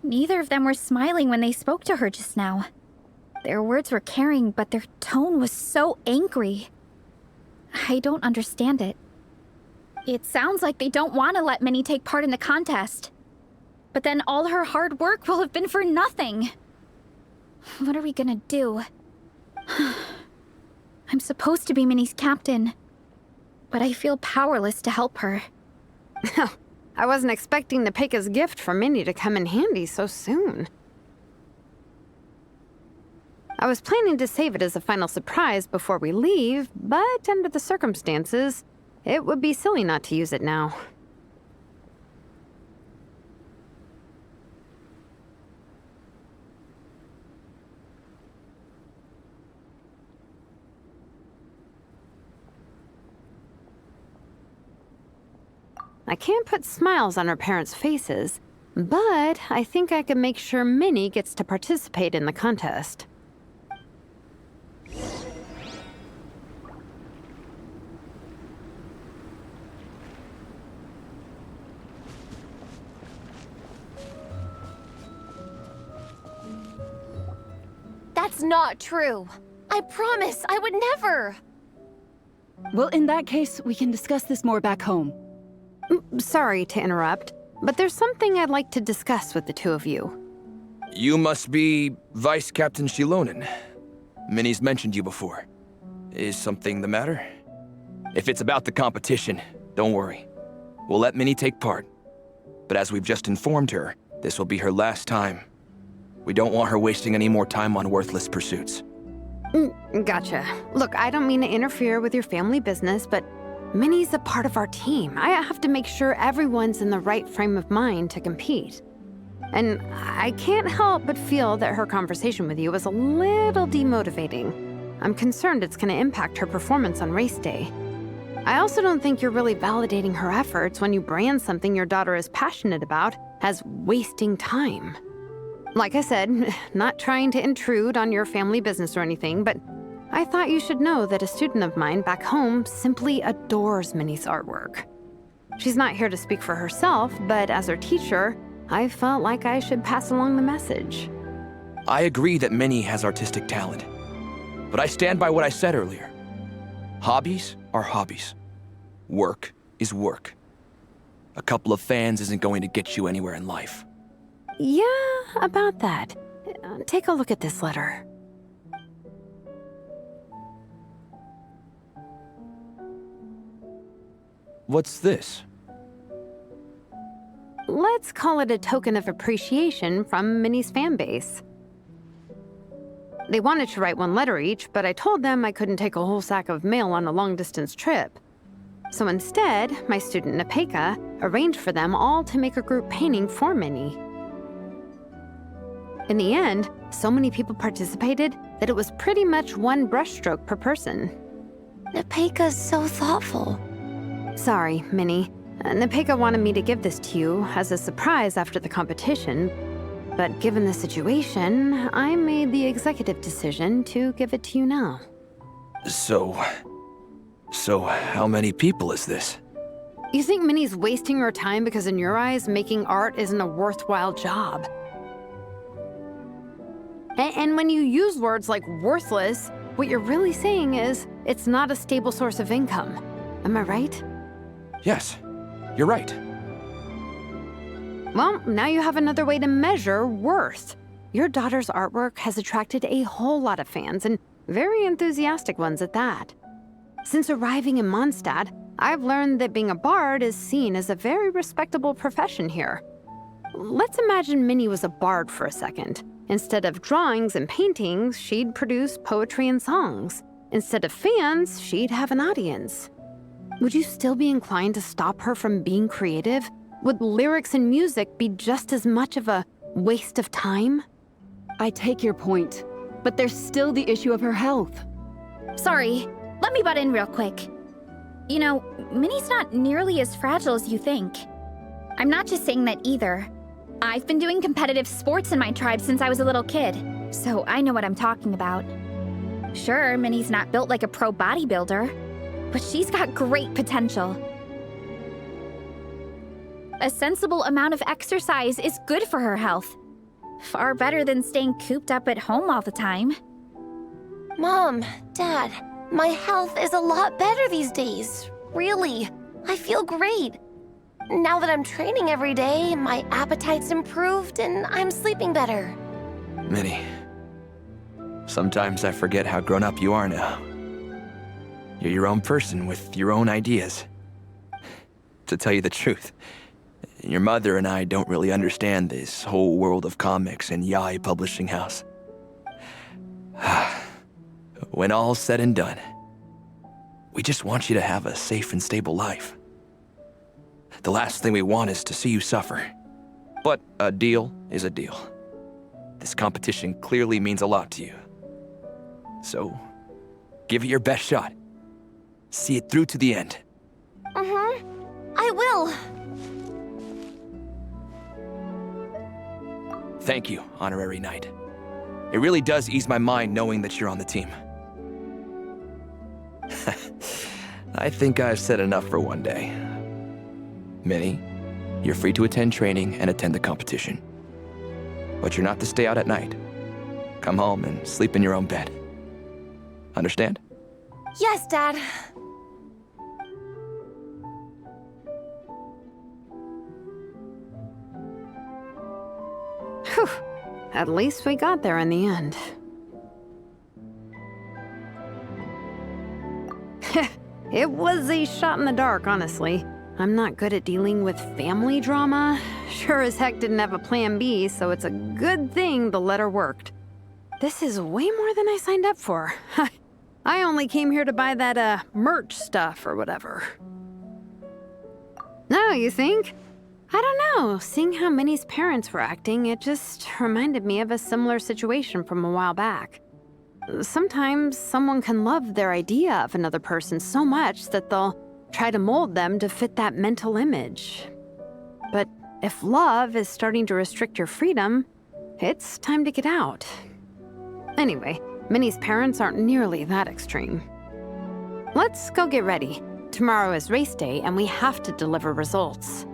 [SPEAKER 1] neither of them were smiling when they spoke to her just now. Their words were caring, but their tone was so angry. I don't understand it. It sounds like they don't want to let Minnie take part in the contest. But then all her hard work will have been for nothing. What are we gonna do? I'm supposed to be Minnie's captain, but I feel powerless to help her.
[SPEAKER 9] I wasn't expecting Nepeka's gift for Minnie to come in handy so soon. I was planning to save it as a final surprise before we leave, but under the circumstances, it would be silly not to use it now. I can't put smiles on her parents' faces, but I think I can make sure Minnie gets to participate in the contest.
[SPEAKER 17] That's not true. I promise, I would never.
[SPEAKER 15] Well, in that case, we can discuss this more back home.
[SPEAKER 9] Sorry to interrupt, but there's something I'd like to discuss with the two of you.
[SPEAKER 19] You must be Vice Captain Shilonen. Minnie's mentioned you before. Is something the matter? If it's about the competition, don't worry. We'll let Minnie take part. But as we've just informed her, this will be her last time. We don't want her wasting any more time on worthless pursuits.
[SPEAKER 9] Gotcha. Look, I don't mean to interfere with your family business, but Minnie's a part of our team. I have to make sure everyone's in the right frame of mind to compete. And I can't help but feel that her conversation with you was a little demotivating. I'm concerned it's going to impact her performance on race day. I also don't think you're really validating her efforts when you brand something your daughter is passionate about as wasting time. Like I said, not trying to intrude on your family business or anything, but I thought you should know that a student of mine back home simply adores Minnie's artwork. She's not here to speak for herself, but as her teacher, I felt like I should pass along the message.
[SPEAKER 19] I agree that Minnie has artistic talent, but I stand by what I said earlier. Hobbies are hobbies. Work is work. A couple of fans isn't going to get you anywhere in life.
[SPEAKER 9] Yeah, about that. Take a look at this letter.
[SPEAKER 19] What's this?
[SPEAKER 9] Let's call it a token of appreciation from Minnie's fan base. They wanted to write one letter each, but I told them I couldn't take a whole sack of mail on a long-distance trip. So instead, my student Nepeka arranged for them all to make a group painting for Minnie. In the end, so many people participated that it was pretty much one brushstroke per person.
[SPEAKER 11] Nepeka's so thoughtful.
[SPEAKER 9] Sorry, Minnie. Nepeka wanted me to give this to you as a surprise after the competition, but given the situation, I made the executive decision to give it to you now.
[SPEAKER 19] So how many people is this?
[SPEAKER 9] You think Minnie's wasting her time because in your eyes, making art isn't a worthwhile job? And when you use words like worthless, what you're really saying is it's not a stable source of income. Am I right?
[SPEAKER 19] Yes, you're right.
[SPEAKER 9] Well, now you have another way to measure worth. Your daughter's artwork has attracted a whole lot of fans, and very enthusiastic ones at that. Since arriving in Mondstadt, I've learned that being a bard is seen as a very respectable profession here. Let's imagine Minnie was a bard for a second. Instead of drawings and paintings, she'd produce poetry and songs. Instead of fans, she'd have an audience. Would you still be inclined to stop her from being creative? Would lyrics and music be just as much of a waste of time?
[SPEAKER 15] I take your point, but there's still the issue of her health.
[SPEAKER 1] Sorry, let me butt in real quick. You know, Minnie's not nearly as fragile as you think. I'm not just saying that either. I've been doing competitive sports in my tribe since I was a little kid, so I know what I'm talking about. Sure, Minnie's not built like a pro bodybuilder, but she's got great potential. A sensible amount of exercise is good for her health. Far better than staying cooped up at home all the time.
[SPEAKER 11] Mom, Dad, my health is a lot better these days. Really, I feel great. Now that I'm training every day, my appetite's improved and I'm sleeping better.
[SPEAKER 19] Minnie, sometimes I forget how grown up you are now. You're your own person with your own ideas. To tell you the truth, your mother and I don't really understand this whole world of comics and Yaoi Publishing House. When all's said and done, we just want you to have a safe and stable life. The last thing we want is to see you suffer. But a deal is a deal. This competition clearly means a lot to you. So, give it your best shot. See it through to the end.
[SPEAKER 11] I will.
[SPEAKER 19] Thank you, Honorary Knight. It really does ease my mind knowing that you're on the team. I think I've said enough for one day. Minnie, you're free to attend training and attend the competition. But you're not to stay out at night. Come home and sleep in your own bed. Understand?
[SPEAKER 11] Yes, Dad.
[SPEAKER 9] Whew. At least we got there in the end. It was a shot in the dark, honestly. I'm not good at dealing with family drama. Sure as heck didn't have a plan B, so it's a good thing the letter worked. This is way more than I signed up for. I only came here to buy that, merch stuff or whatever. No, you think? I don't know. Seeing how Minnie's parents were acting, it just reminded me of a similar situation from a while back. Sometimes someone can love their idea of another person so much that they'll try to mold them to fit that mental image. But if love is starting to restrict your freedom, it's time to get out. Anyway, Minnie's parents aren't nearly that extreme. Let's go get ready. Tomorrow is race day and we have to deliver results.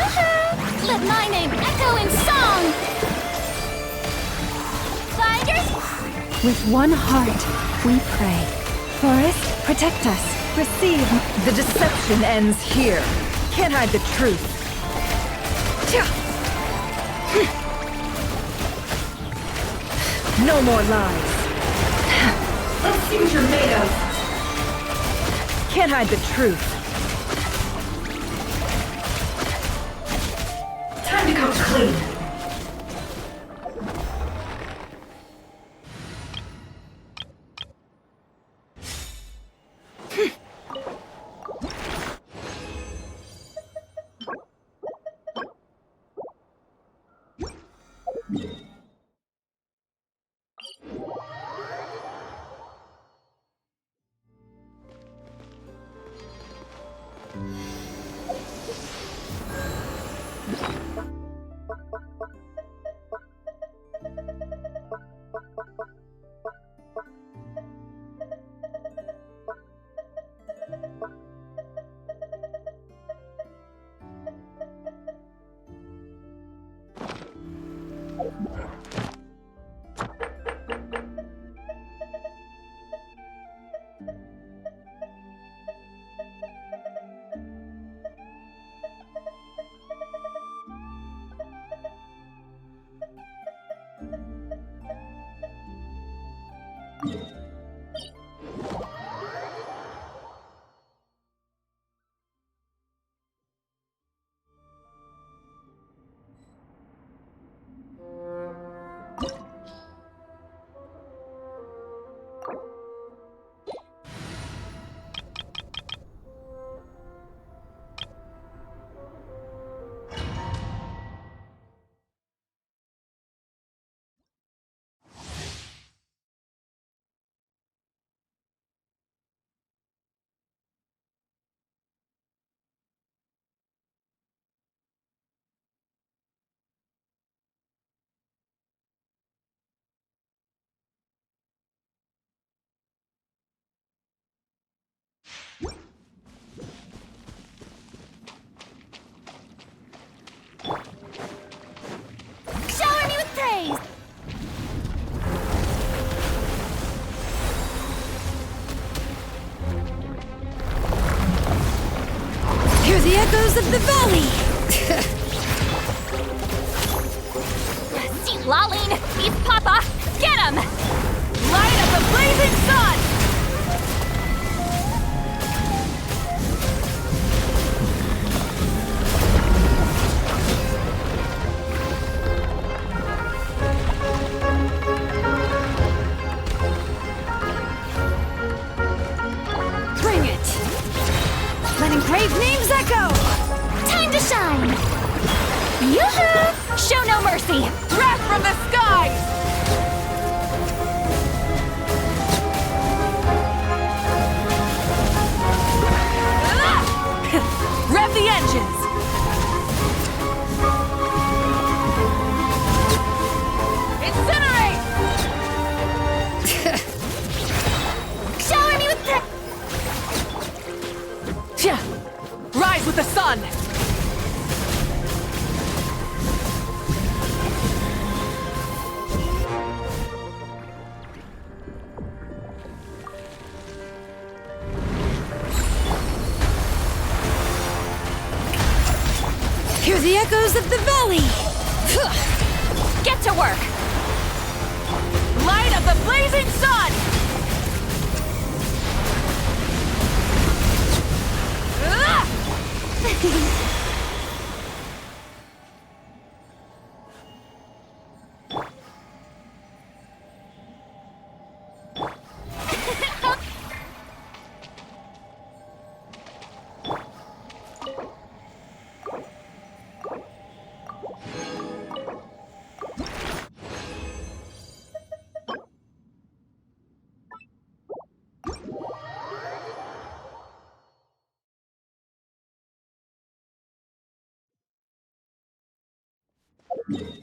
[SPEAKER 1] Yoo-hoo! Let my name echo in song! Fighters!
[SPEAKER 5] With one heart, we pray. Forest, protect us. Receive.
[SPEAKER 2] The deception ends here. Can't hide the truth. No more lies. Let's see what you're made of. Can't hide the truth. Time to come clean.
[SPEAKER 1] Shower me with praise!
[SPEAKER 4] Hear the echoes of the valley!
[SPEAKER 1] See Laline! He's Papa! Get him! Light up the blazing sun!
[SPEAKER 4] Bring it! Letting brave names echo!
[SPEAKER 1] Time to shine! Yoo-hoo! Show no mercy! Wrath from the skies!
[SPEAKER 4] Rev the engines!
[SPEAKER 1] Incinerate! Shower me with
[SPEAKER 4] Rise with the sun! Hear the echoes of the valley!
[SPEAKER 1] Get to work! Light of the blazing sun!
[SPEAKER 4] you